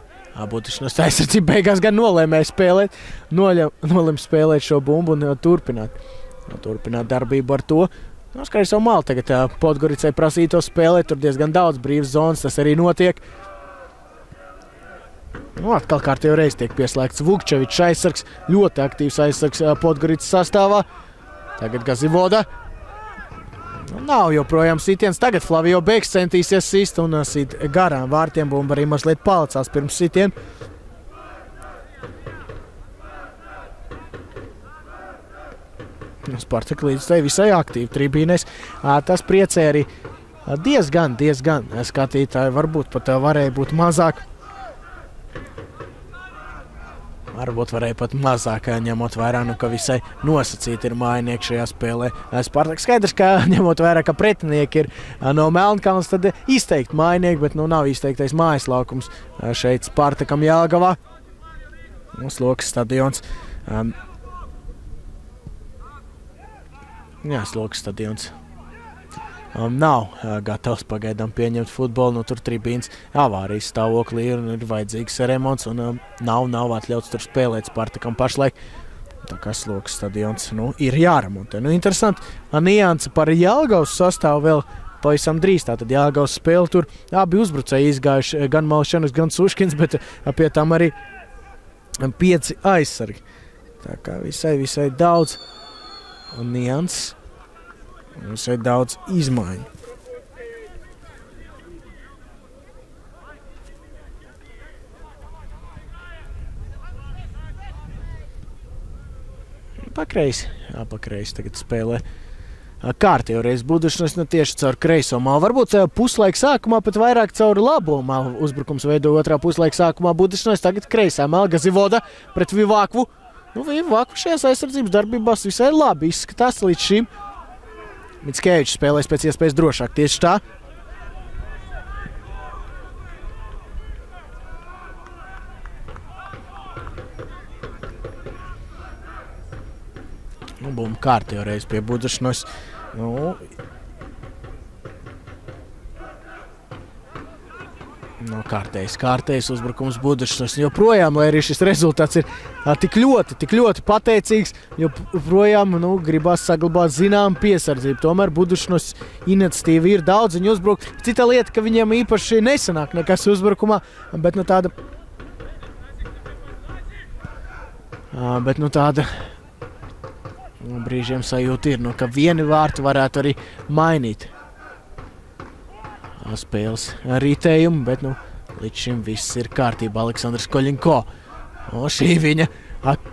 Budričnosts aizsardzība beigās gan nolēmēja spēlēt. Nolēma spēlēt šo bumbu un turpināt darbību ar to. Skaidrs savu malu tagad Podgoricai prasīto spēlē, tur diezgan daudz brīvas zonas, tas arī notiek. Atkal kārtējo reizi tiek pieslēgts Vukčevičs aizsargs, ļoti aktīvs aizsargs Podgoricas sastāvā. Tagad Gazivoda. Nav joprojām sitiens, tagad Flavio Beks centīsies sist un sit garām vārtiem, bumba arī mazliet palicās pirms sitienu. Spartak līdz tai visai aktīvi tribīnēs. Tas priecē arī diezgan skatītāji, varbūt pat varēja būt mazāk. Varbūt varēja pat mazāk, ņemot vērā, ka visai nosacīti ir mājinieki šajā spēlē. Spartak skaidrs, ka ņemot vērā, ka pretinieki ir no Melnkalnes, tad izteikti mājinieki, bet nav izteiktais mājaslaukums šeit Spartakam Jelgavā. Slokas stadions. Slokas stadions. Nav gatavs pagaidām pieņemt futbolu, tur tribīns avārijas stāvoklī ir vajadzīgs remonts un nav atļauts tur spēlēt Spartakam pašlaik. Tā kā Slokas stadions ir jāremontē. Interesanti, nianse par Jelgavas sastāvu vēl pavisam drīz. Tātad Jelgavas spēle tur abi uzbrucēji izgājuši, gan Malšanus, gan Suškins, bet pie tam arī 5 aizsargi. Tā kā visai daudz nianses. Mums ir daudz izmaiņu. Pakreisi tagad spēlē. Kārtējo reizi Budušnas tieši caur kreiso malu. Varbūt puslaika sākumā pat vairāk caur labo malu. Uzbrukums veido otrā puslaika sākumā Budušnas, tagad kreisā mala Gazivoda pret Vivakvu. Vivakvu šajās aizsardzības darbībās visai labi izskatās līdz šim. Mickevičs spēlēs pēc iespējas drošāk, tieši tā. Bumba kārtējo reizi pie Budušnos. Kārtējs uzbrukums Budušnos. Joprojām, lai arī šis rezultāts ir tik ļoti pateicīgs, joprojām gribās saglabāt zinām piesardzību. Tomēr Budušnos iniciatīva ir daudz, viņi uzbruk. Cita lieta, ka viņiem īpaši nesanāk nekas uzbrukumā, bet tāda brīžiem sajūta ir, ka vieni vārti varētu arī mainīt spēles ritējumu, bet līdz šim viss ir kārtībā. Aleksandrs Koļinko. Šī viņa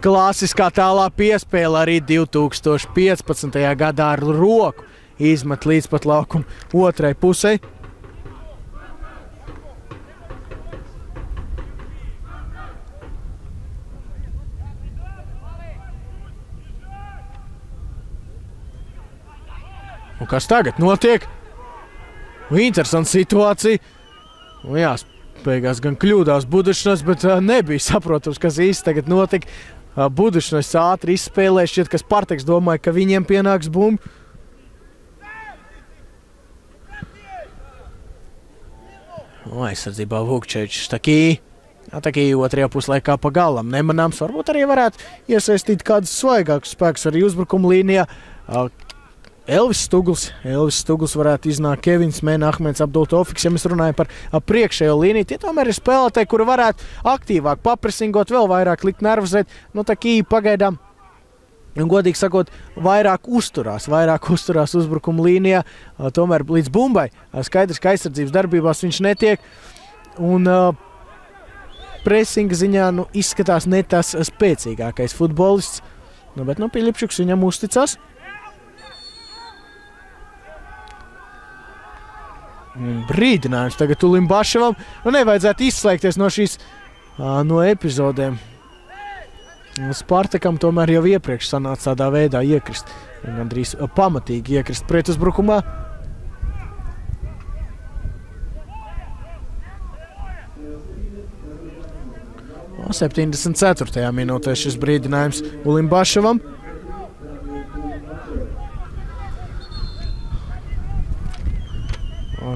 klasiskā tālā piespēle arī 2015. gadā ar roku izmet līdz pat laukumu otrai pusei. Un kas tagad notiek? Interesanta situācija. Beigās gan kļūdās Budušnos, bet nebija saprotams, kas īsti tagad notika. Budušnos ātri izspēlē, šķiet, ka Spartaks domāja, ka viņiem pienāks bumba. Aizsardzībā Vukčevičs Takī otrajā puslaikā pa galam nemanāms. Varbūt arī varētu iesaistīt kādus svaigākus spēkus arī uzbrukuma līnijā. Elvis Stugls varētu iznākt, Kevins Mēne, Ahmeds Abdultofiks, ja mēs runājam par priekšējo līniju. Tie tomēr ir spēlētāji, kuri varētu aktīvāk papresingot, vēl vairāk likt nervozēt. Takī pagaidām, godīgi sakot, vairāk uzturās uzbrukuma līnijā. Tomēr līdz bumbai skaidrs, ka aizsardzības darbībās viņš netiek. Un presinga ziņā izskatās ne tas spēcīgākais futbolists. Bet Piļipšuks viņam uzticās. Brīdinājums tagad Ulimbaševam. Nevajadzētu izslēgties no šīs epizodēm. Spartakam tomēr jau iepriekš sanāca tādā veidā iekrist. Gandrīz pamatīgi iekrist pretuzbrukumā. O 74. minūtē šis brīdinājums Ulimbaševam.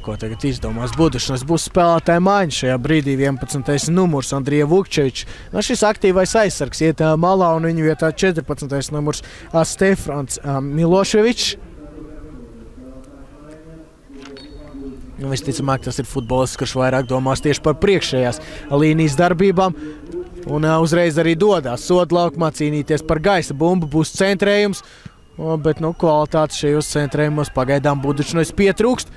Ko tagad izdomās Budušnos? Būs spēlētāja maiņa šajā brīdī, 11. numurs Andrija Vukčevičs. Šis aktīvais aizsargs iet malā un viņa vietā 14. numurs Stefans Miloševičs. Visticamāk, tas ir futbolists, kurš vairāk domās tieši par priekšējās līnijas darbībām. Un uzreiz arī dodās soda laukumā cīnīties par gaisa bumbu, būs centrējums. Bet kvalitātes šajos centrējumos pagaidām Budučnojas pietrūkst.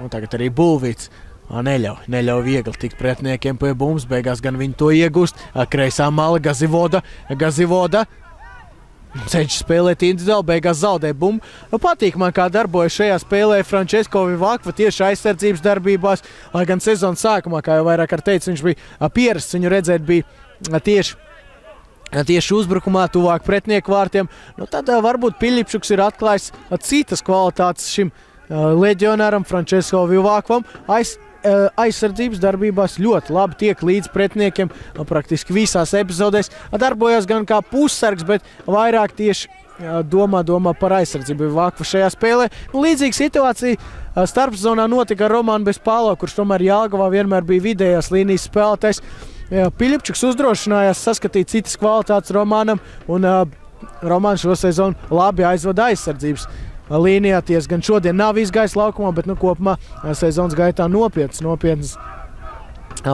Un tagad arī Bulvīts neļauj viegli tikt pretiniekiem pie bumbas. Beigās gan viņi to iegūst. Kreisā mala Gazivoda. Cenšas spēlēt individuāli, beigās zaudē bumbu. Patīk man, kā darbojas šajā spēlē Frančesko Vivakva tieši aizsardzības darbībās. Lai gan sezonas sākumā, kā jau vairāk teicu, viņš bija pierasts, viņu redzēt bija tieši uzbrukumā, tuvāk pretinieku vārtiem. Tad varbūt Piļipčuks ir atklājis citas kvalitātes šim leģionāram Frančesko Vivakvam. Aizsardzības darbībās ļoti labi tiek līdz pretiniekiem praktiski visās epizodēs. Darbojas gan kā pussargs, bet vairāk tieši domā par aizsardzību Vivakva šajā spēlē. Līdzīga situācija starpzonā notika ar Romānu Bespālo, kurš tomēr Jelgavā vienmēr bija vidējās līnijas spēlētājs. Piļipčuks uzdrošinājās saskatīt citas kvalitātes Romānam, un Romāns šo sezonu labi aizvada aizsardzības līnijā. Ties gan šodien nav izgājis laukumā, bet kopumā sezonas gaitā nopietns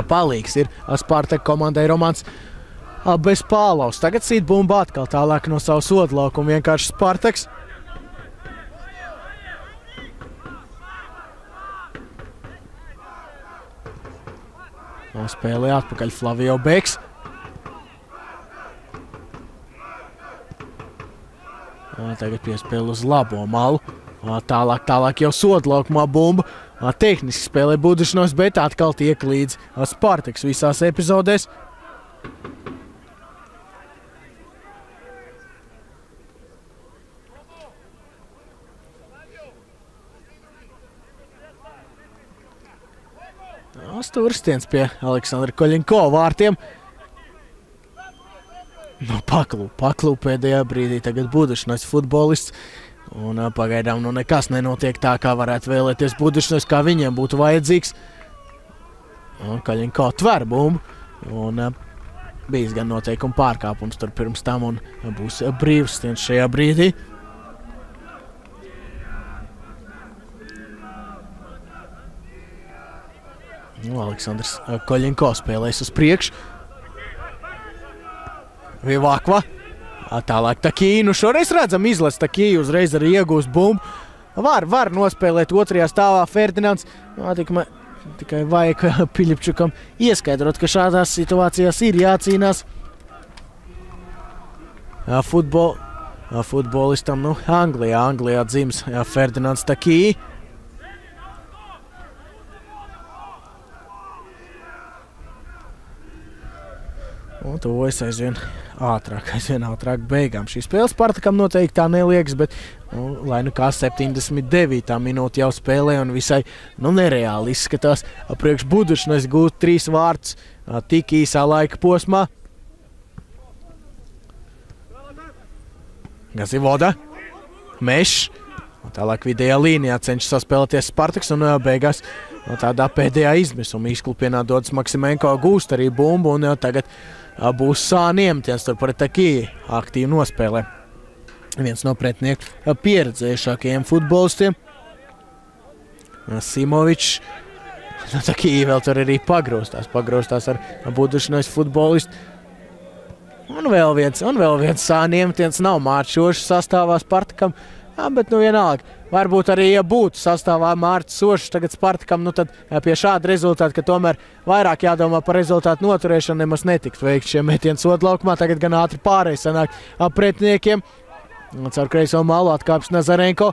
palīgs ir Spartak komandai Romāns Bespālovs. Tagad sīt bumbu atkal tālāk no savu soda laukumu, vienkārši Spartaks. Spēlē atpakaļ Flavio Beks. Tagad piespēle uz labo malu. Tālāk jau soda laukumā bumba. Tehniski spēlē Budučnojas, bet atkal tiek līdz Spartaks visās epizodēs. Stūrstiens pie Aleksandra Koļinko vārtiem. Paklūp pēdējā brīdī tagad Budučnojas futbolists. Un pagaidām nekas nenotiek tā, kā varētu vēlēties Budučnojas, kā viņiem būtu vajadzīgs. Koļinko tver bumbu. Un bijis gan noteikuma pārkāpums tur pirms tam, un būs brīvstiens šajā brīdī. Aleksandrs Koļinko spēlēs uz priekšu. Vivakva. Tālāk Takī. Šoreiz redzam izlaists Takī, uzreiz arī iegūst bumbu. Var nospēlēt otrajā stāvā Ferdinands. Tikai vajag Piļipčukam ieskaidrot, ka šādās situācijās ir jācīnās. Futbolistam Anglijā dzims Ferdinands Takī. Un tuvojas aizvien ātrāk beigām. Šī spēle Spartakam noteikti tā neliekas, bet lai kā 79. minūte jau spēlē un visai nereāli izskatās priekš Budučnojas gūt 3 vārtus tik īsā laika posmā. Gazivoda, Mešs. Tālāk vidējā līnijā cenšas saspēlēties Spartaks un beigās tādā pēdējā izmisuma izklupienā dodas Maksimenko, gūst arī bumbu un tagad būs Sāniemtiens tur pret Takī aktīvi nospēlē. Viens no pretinieku pieredzējušākajiem futbolistiem. Simovičs. Takī vēl tur arī pagrostās ar Budučnojas futbolistu. Un vēl viens Sāniemtiens nav Mārčošs sastāvā Spartakam. Bet vienalga, varbūt arī, ja būtu sastāvā Mārcis Sošs tagad Spartakam, tad pie šāda rezultāta, ka tomēr vairāk jādomā par rezultātu noturēšanu, nemaz netikt veikt šie metieni soda laukumā. Tagad gan ātri pārējais sanāk pretiniekiem. Caur kreiso malu atkāpjas Nazarenko.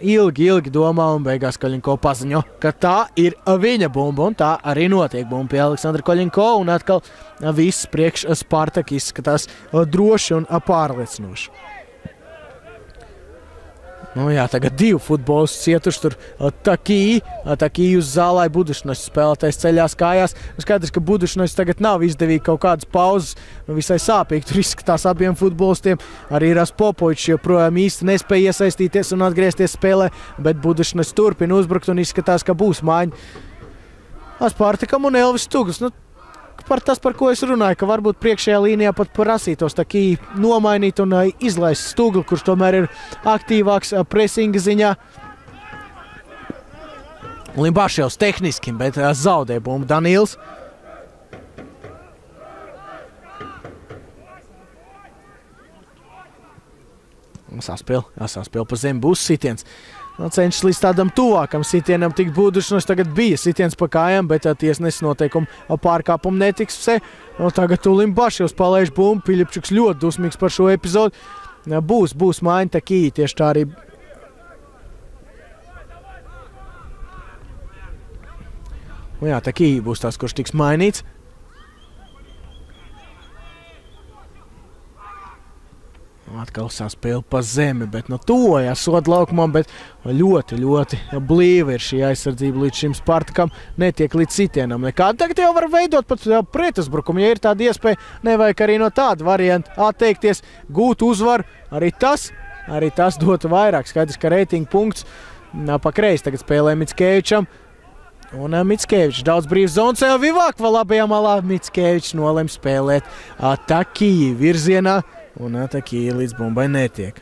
Ilgi domā un beigās Koļinko paziņo, ka tā ir viņa bumba, un tā arī notiek bumba pie Aleksandra Koļinko, un atkal viss priekš Spartak izskatās droši un pārliecinoši. Tagad 2 futbolistus cietuši tur Takī uz zālē, Budučnojas spēlētājs ceļās kājās. Skaidrs, ka Budučnojas tagad nav izdevīgi kaut kādas pauzes, visai sāpīgi tur izskatās abiem futbolistiem. Arī Raspopovičs joprojām īsti nespēja iesaistīties un atgriezties spēlē, bet Budučnojas turpina uzbrukt un izskatās, ka būs maiņa Spartakam un Elvis Stugls. Par ko es runāju, ka varbūt priekšējā līnijā pat prasītos Takī nomainīt un izlaist Stuglu, kurš tomēr ir aktīvāks presinga ziņā. Limbaševs tehniski, bet zaudē bumbu Danīls. Jāsaspēl pa zemi, būs sitiens. Cenšas līdz tādam tuvākam sitienam tikt Budušņos. Tagad bija sitiens pa kājām, bet tiesnesis noteikumu pārkāpumu netiks. Tagad Limbaševs palaiž bumbu. Piļipčuks ļoti dusmīgs par šo epizodu. Būs maiņa Takī, tieši tā arī. Jā, Takī būs tās, kurš tiks mainīts. Atkal saspēle pa zemi, bet tuvojās soda laukumam, bet ļoti blīva ir šī aizsardzība līdz šim Spartakam. Netiek līdz sitienam nekādu. Tagad jau var veidot pat pretuzbrukumu, ja ir tāda iespēja. Nevajag arī no tāda varianta atteikties, gūt uzvaru. Arī tas dotu vairāk. Skaidrs, ka reitinga punkts pa kreisi tagad spēlē Mickevičam. Un Mickevičs daudz brīvs zonas, jau Vivāk vēl labajā malā. Mickevičs nolem spēlēt Takī virzienā. Un Takī līdz bumbai netiek.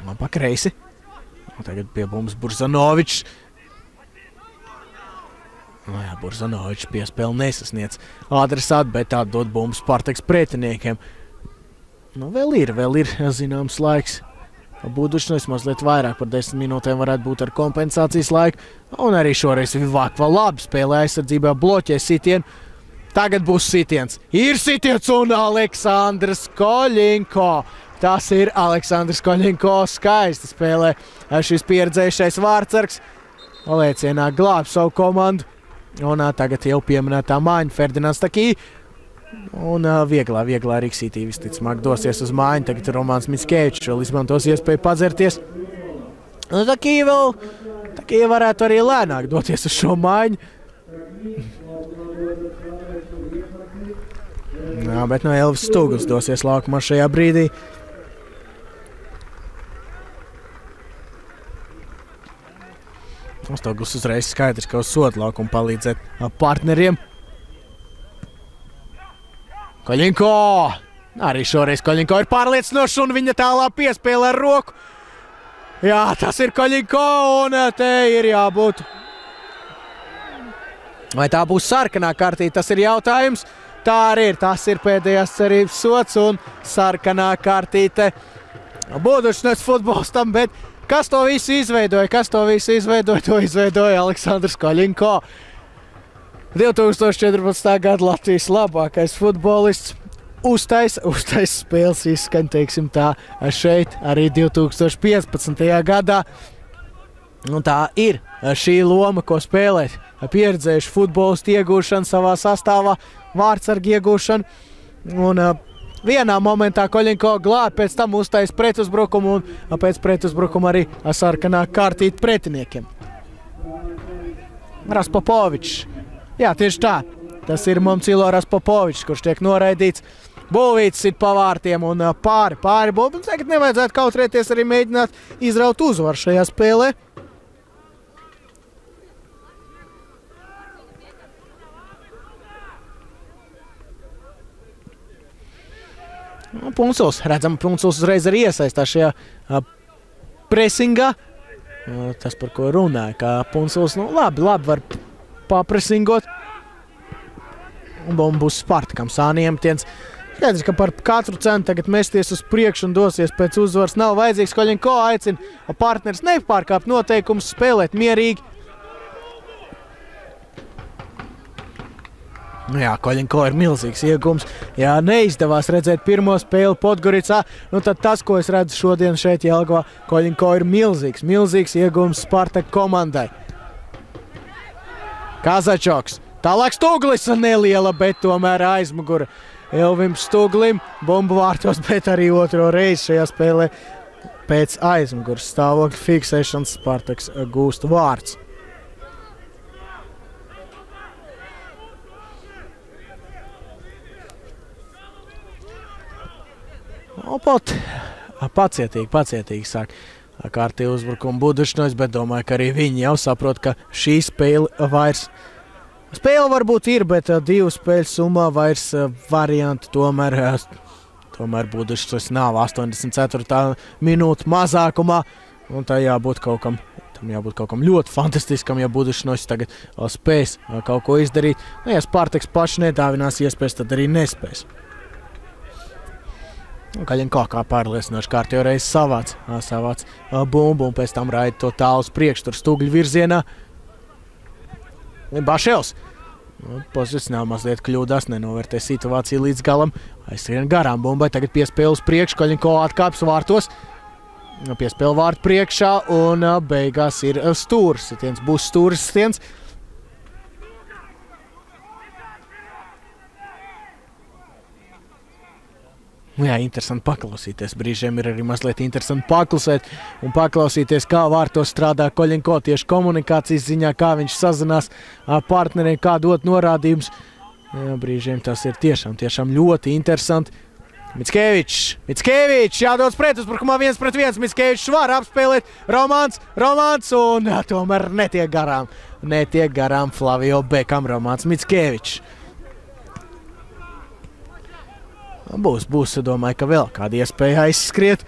Man pa kreisi. Tagad pie bumbas Burzanovičs. Burzanovičs piespēli nesasniedz adresātu, bet tā dod bumbu Spartaks pretiniekiem. Vēl ir zināms laiks. Budušņos mazliet vairāk par 10 minūtēm varētu būt ar kompensācijas laiku. Un arī šoreiz Vivāk vēl labi spēlē aizsardzībā, bloķē sitienu. Tagad būs sitiens. Ir sitiens un Aleksandrs Koļinko. Tas ir Aleksandrs Koļinko. Skaisti spēlē šis pieredzējušais vārtsargs. Lēcienā glāb savu komandu. Un tagad jau pieminētā māņa Ferdinands Takī. Un vieglā Riksītī visticamāk dosies uz mājiņu. Tagad Romāns Mickevičs vēl izmantos iespēju padzerties. Takī varētu arī lēnāk doties uz šo mājiņu. Bet Elvis Stūgls dosies laukumā šajā brīdī. Stūgls uzreiz skaidrs, ka uz soda laukumu palīdzēt partneriem. Koļinko! Arī šoreiz Koļinko ir pārliecinošs un viņa tālā piespēle ar roku. Jā, tas ir Koļinko un te ir jābūt. Vai tā būs sarkanā kartīte, tas ir jautājums. Tā arī ir, tas ir pēdējās cerības sods un sarkanā kartīte Budušņos futbolistam, bet kas to visu izveidoja? To izveidoja Aleksandrs Koļinko. 2014. gada Latvijas labākais futbolists uztais spēles izskaņa, teiksim tā, šeit arī 2015. gadā. Un tā ir šī loma, ko spēlēt. Pieredzējuši futbolistu iegūšanu savā sastāvā, vārtsargu iegūšanu. Un vienā momentā Koļinko glāb, pēc tam uztais pretuzbrukumu un pēc pretuzbrukuma arī sarkanā kārtīte pretiniekiem. Raspopovičs. Jā, tieši tā. Tas ir Momcilo Raspopovičs, kurš tiek noraidīts. Bulvītis ir pa vārtiem un pāri bulbu. Tagad nevajadzētu kautrēties arī mēģināt izraut uzvaru šajā spēlē. Punsuls. Redzam, Punsuls uzreiz arī iesaistās šajā presingā. Tas, par ko runāja, ka Punsuls labi var papresingot. Un būs Spartakam Sāniemtiens. Skaidrs, ka par katru cenu tagad mesties uz priekšu un dosies pēc uzvaras nav vajadzīgs. Koļinko aicina partneris nepārkāpt noteikumus, spēlēt mierīgi. Jā, Koļinko ir milzīgs iegums. Ja neizdevās redzēt pirmo spēli Podgoricā, tad tas, ko es redzu šodien šeit Jelgavā, Koļinko ir milzīgs iegums Spartak komandai. Kazačoks. Tālāk Stūglis neliela, bet tomēr aizmugura Elvim Stūglim. Bumbu vārtos, bet arī otro reizi šajā spēlē pēc aizmuguras stāvokļa fiksēšanas Spartaks gūst vārds. Pacietīgi sāk kārtīgi uzbrukumu Budušņos, bet domāju, ka arī viņi jau saprot, ka šī spēle vairs. Spēle varbūt ir, bet divu spēļu summā vairs variantu tomēr tomēr Budušs nav 84. minūte mazākumā, un tā jābūt kaut kam ļoti fantastiskam, ja Budušs tagad spēs kaut ko izdarīt. Ja Spartaks paši nedāvinās iespējas, tad arī nespēs. Kaļinko kā pārliecinoši kārtējo reizi savāc bumbu un pēc tam raida to tālu uz priekšu, tur Stugļu virzienā. Bašels pozicionāli mazliet kļūdās, nenovērtē situāciju līdz galam. Aizskrien garām bumbai, tagad piespēle uz priekšu, Kaļinko atkāps vārtos. Piespēle vārtu priekšā un beigās ir stūrs sitiens, būs stūrs sitiens. Jā, interesanti paklausīties. Brīžiem ir arī mazliet interesanti paklusēt un paklausīties, kā vārtos strādā Kaļinko tieši komunikācijas ziņā, kā viņš sazinās ar partneriem, kā dot norādījumus. Jā, brīžiem tas ir tiešām ļoti interesanti. Mickevičs jādodas pretuzbrukumā 1-1. Mickevičs var apspēlēt. Romāns un tomēr netiek garām Flavio Bekam. Romāns Mickevičs. Būs, domāju, ka vēl kāda iespēja aizskriet.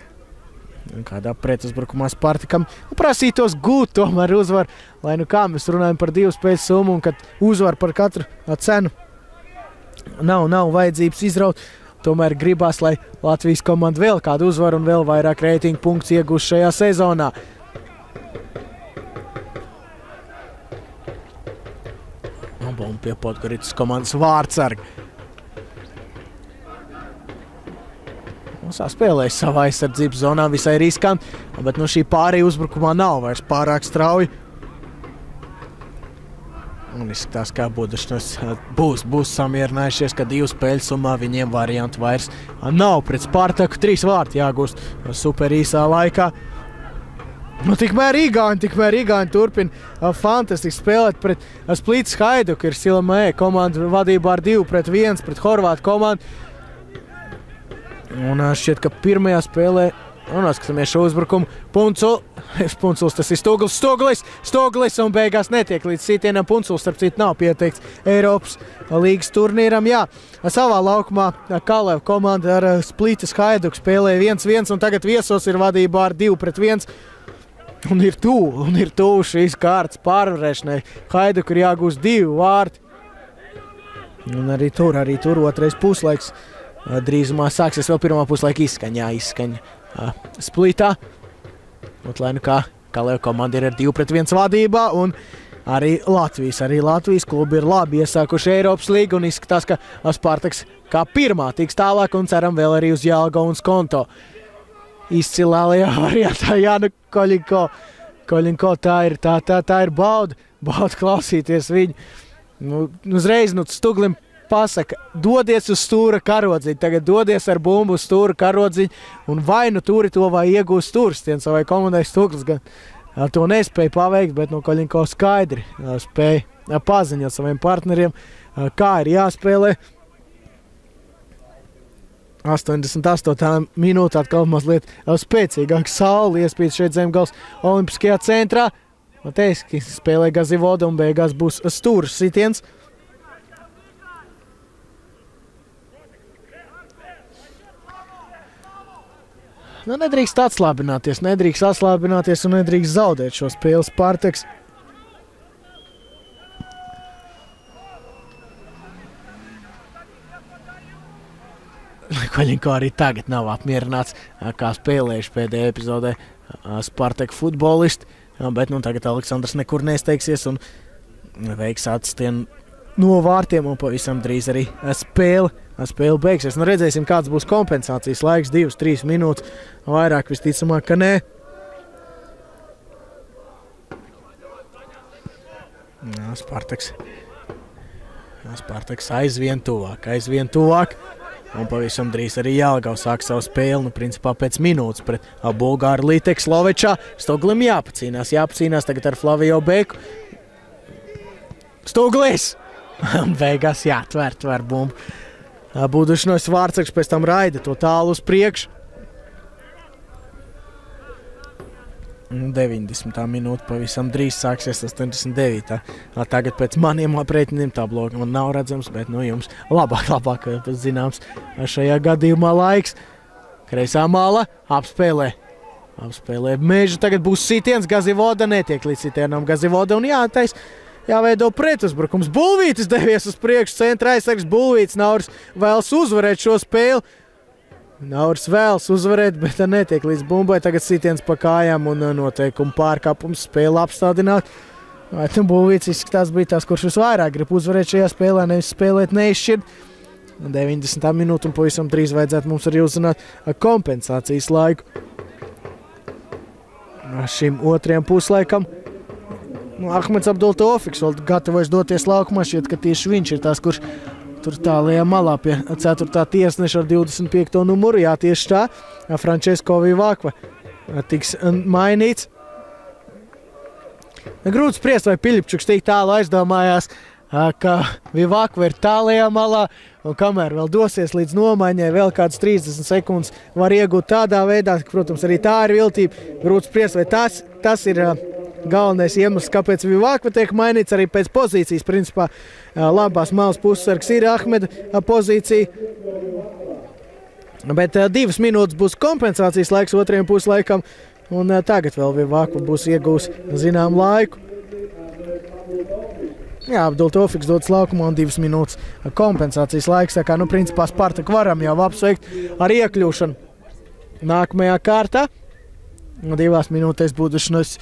Kādā pretuzbrukumā Spartakam prasītos gūt tomēr uzvaru, lai nu kā mēs runājam par 2 spēļu summu un kad uzvar par katru cenu nav vajadzības izraut. Tomēr gribās, lai Latvijas komanda vēl kādu uzvaru un vēl vairāk reitingu punktus iegūst šajā sezonā. Bumba pie Podgoricas komandas vārtsarga. Spēlēja savā aizsardzības zonā visai riskanti, bet šī pārējā uzbrukumā nav vairs pārāk strauji. Un izskatās, kā Budušs būs samierinājušies, ka 2 spēļu summā viņiem variantu vairs nav pret Spartaku. 3 vārti jāgūst super īsā laikā. Tikmēr Igāņi turpina fantastiski spēlēt pret Splits Haiduku. Ir Silamē komanda vadībā ar 2-1 pret Horvātu komandu. Un šķiet, ka pirmajā spēlē, skatāmies šo uzbrukumu, Punculs, tas ir Stuglis un beigās netiek līdz sitienam. Punculs, starp citu, nav pieteikts Eiropas līgas turnīram. Jā, savā laukumā Kalev komanda ar Splitas Haiduku spēlēja 1-1 un tagad viesos ir vadībā ar 2-1. Un ir tuvu šīs kārtas pārvarēšanai. Haiduku ir jāgūst 2 vārti. Un arī tur otrais puslaiks. Drīzumā sāksies vēl pirmā puslaika izskaņa Splitā. Lai nu kā Kalev komanda ir ar 2-1 vadībā un arī Latvijas klubi ir labi iesākuši Eiropas līgu un izskatās, ka Spartaks kā pirmā tiks tālāk un ceram vēl arī uz Jelgavas konto. Izcilālajā variantā, jā, Kaļinko tā ir bauda klausīties viņu. Uzreiz Stuglim pasaka, dodies uz stūra karodziņu, tagad dodies ar bumbu uz stūra karodziņu un vai turi to vai iegūst stūrstiens savai komandai. Stuglis gan to nespēja paveikt, bet Kaļinko skaidri spēja paziņot saviem partneriem, kā ir jāspēlē. 88. minūte atkal mazliet spēcīgāk saule iespīt šeit Zemgales olimpiskajā centrā. Mateiski spēlē Gazivoda un beigās būs stūrs sitiens. Nedrīkst atslābināties un nedrīkst zaudēt šo spēli Spartaks. Kaļinko arī tagad nav apmierināts, kā spēlējuši pēdējā epizodē Spartaka futbolisti, bet tagad Aleksandrs nekur nesteigsies un veiks atstienu no vārtiem un pavisam drīz arī spēle beigsies. Redzēsim, kāds būs kompensācijas laiks, 2-3 minūtes, vairāk visticamāk, ka nē. Spartaks aizvien tuvāk. Un pavisam drīz arī Jelgava sāk savu spēli, principā pēc minūtes pret Bulgāru Līteku Slovečā. Stuglim jāpacīnās tagad ar Flavio Beku. Stuglis! Beigās tver bumbu. Budušs vārtsargs pēc tam raida to tālu uz priekšu. 90. minūte pavisam drīz sāksies 89. Tagad pēc maniem aprēķiniem tablo man nav redzams, bet jums labāk zināms šajā gadījumā laiks. Kreisā mala apspēlē Mežu, tagad būs sitiens, Gazivoda netiek līdz sitienam Gazivoda un jāveido pretuzbrukums. Bulvītis devies uz priekšu, centra aizsargs Bulvītis. Nauris vēlas uzvarēt šo spēli. Nauris vēlas uzvarēt, bet netiek līdz bumbai. Tagad sitiens pa kājām un noteikumu pārkāpums spēli apstādināt. Bulvītis izskatās bija tās, kurš visvairāk grib uzvarēt šajā spēlē, nevis spēlēt neizšķirt. 90. minūte un pavisam drīz vajadzētu mums arī uzzināt kompensācijas laiku. Šim otrajam puslaikam Ahmeds Abdultofiks vēl gatavojas doties laukumā. Šķiet, ka tieši viņš ir tās, kurš tur tālajā malā pie 4. tiesneša ar 25. numuru. Jā, tieši tā. Frančesko Vivakva tiks mainīts. Grūti spriest, vai Piļipčuks tik tālu aizdomājās, ka Vivakva ir tālajā malā, un kamēr vēl dosies līdz nomaiņai, vēl kāds 30 sekundes var iegūt tādā veidā, ka, protams, arī tā ir viltība. Grūti spriest, vai tas ir galvenais iemesls, kāpēc Vivakva tiek mainīts arī pēc pozīcijas. Principā labās malas pussargs ir Ahmeda pozīcija, bet 2 minūtes būs kompensācijas laiks otrajam puslaikam, un tagad vēl Vivakva būs iegūs zinām laiku. Jā, Abdultofiks dodas laukumā un 2 minūtes kompensācijas laiks. Tā kā, principā Spartaku varam jau apsveikt ar iekļūšanu nākamajā kārtā. 2 minūtēs Budušņos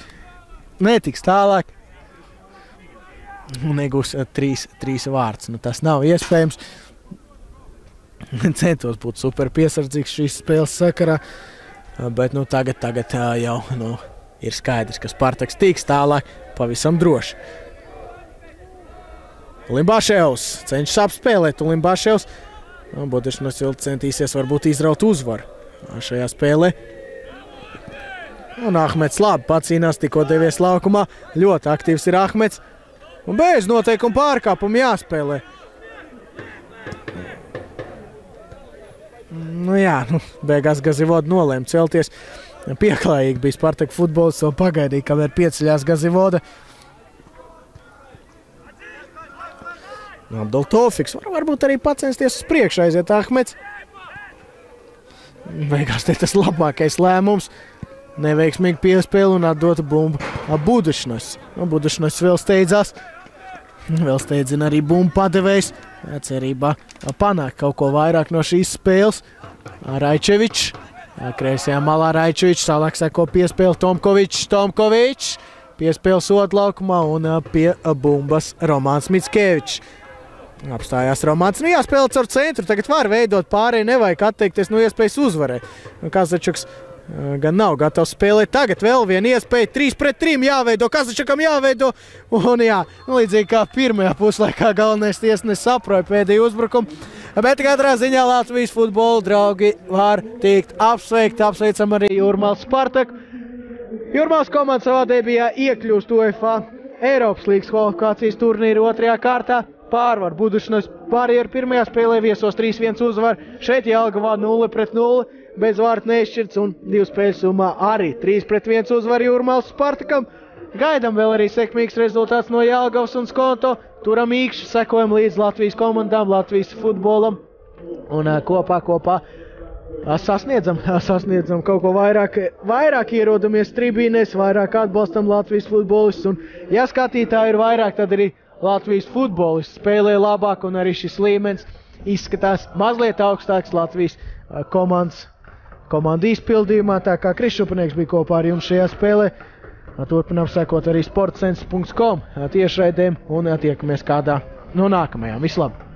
netiks tālāk un iegūs 3 vārds. Tas nav iespējams. Centos būt super piesardzīgs šīs spēles sakarā, bet tagad jau ir skaidrs, ka Spartaks tiks tālāk pavisam droši. Limbaševs cenšas apspēlēt. Limbaševs Budušņos vēl centīsies varbūt izraut uzvaru šajā spēlē. Un Ahmeds labi pacīnās, tikko devies laukumā. Ļoti aktīvs ir Ahmeds. Un bez noteikumu pārkāpumu jāspēlē. Beigās Gazivoda nolēma celties. Pieklājīgi bija Spartaka futbolists, vēl pagaidīja, kamēr pieceļās Gazivoda. Abdultofiks varbūt arī pacensties uz priekšu aiziet Ahmeds. Beigās tas labākais lēmums. Neveiksmīgi piespēle un atdota bumbu Budušņos. Budušņos vēl steidzās. Vēl steidzina arī bumbu padevējs. Cerībā panāk kaut ko vairāk no šīs spēles. Raičevičs. Kreisajā malā Raičevičs. Tālāk seko piespēle Tomkovičs. Piespēle sotlaukumā un pie bumbas Romāns Mickevičs. Apstājās Romāns. Jāspēlē caur centru. Tagad var veidot pārēju, nevajag atteikties no iespējas uzvarēt. Kazačuks gan nav gatavs spēlēt. Tagad vēl viena iespēja. 3-3 jāveido. Kazačukam jāveido. Un līdzīgi kā pirmajā puslaikā galvenais tiesnesis saproja pēdējo uzbrukumu. Bet katrā ziņā Latvijas futbola draugi var tikt apsveikt. Apsveicam arī Jūrmālas Spartaku. Jūrmālas komanda savā debijā iekļūst UEFA Eiropas līgas kvalifikācijas turnīru otrajā kārtā. Pārvar Budušņos barjeru pirmajā spēlē, viesos 3-1 uzvar. Šeit Jelgavā 0-0, bez vārtu neizšķirts un 2 spēļu summā arī 3-1 uzvar Jūrmālas Spartakam. Gaidām vēl arī sekmīgs rezultāts no Jelgavas un Skonto. Turam īkšķi, sekojam līdz Latvijas komandām, Latvijas futbolam. Un kopā sasniedzam kaut ko vairāk ierodamies tribīnēs, vairāk atbalstam Latvijas futbolistus. Un ja skatītāji ir vairāk, tad arī Latvijas futbolists spēlē labāk un arī šis līmenis izskatās mazliet augstāks Latvijas komandu izpildījumā. Tā kā Krišs Upanieks bija kopā ar jums šajā spēlē. Turpinām sekot arī sportsense.com tiešraidēm un tiekamies kādā no nākamajām. Vislabāk!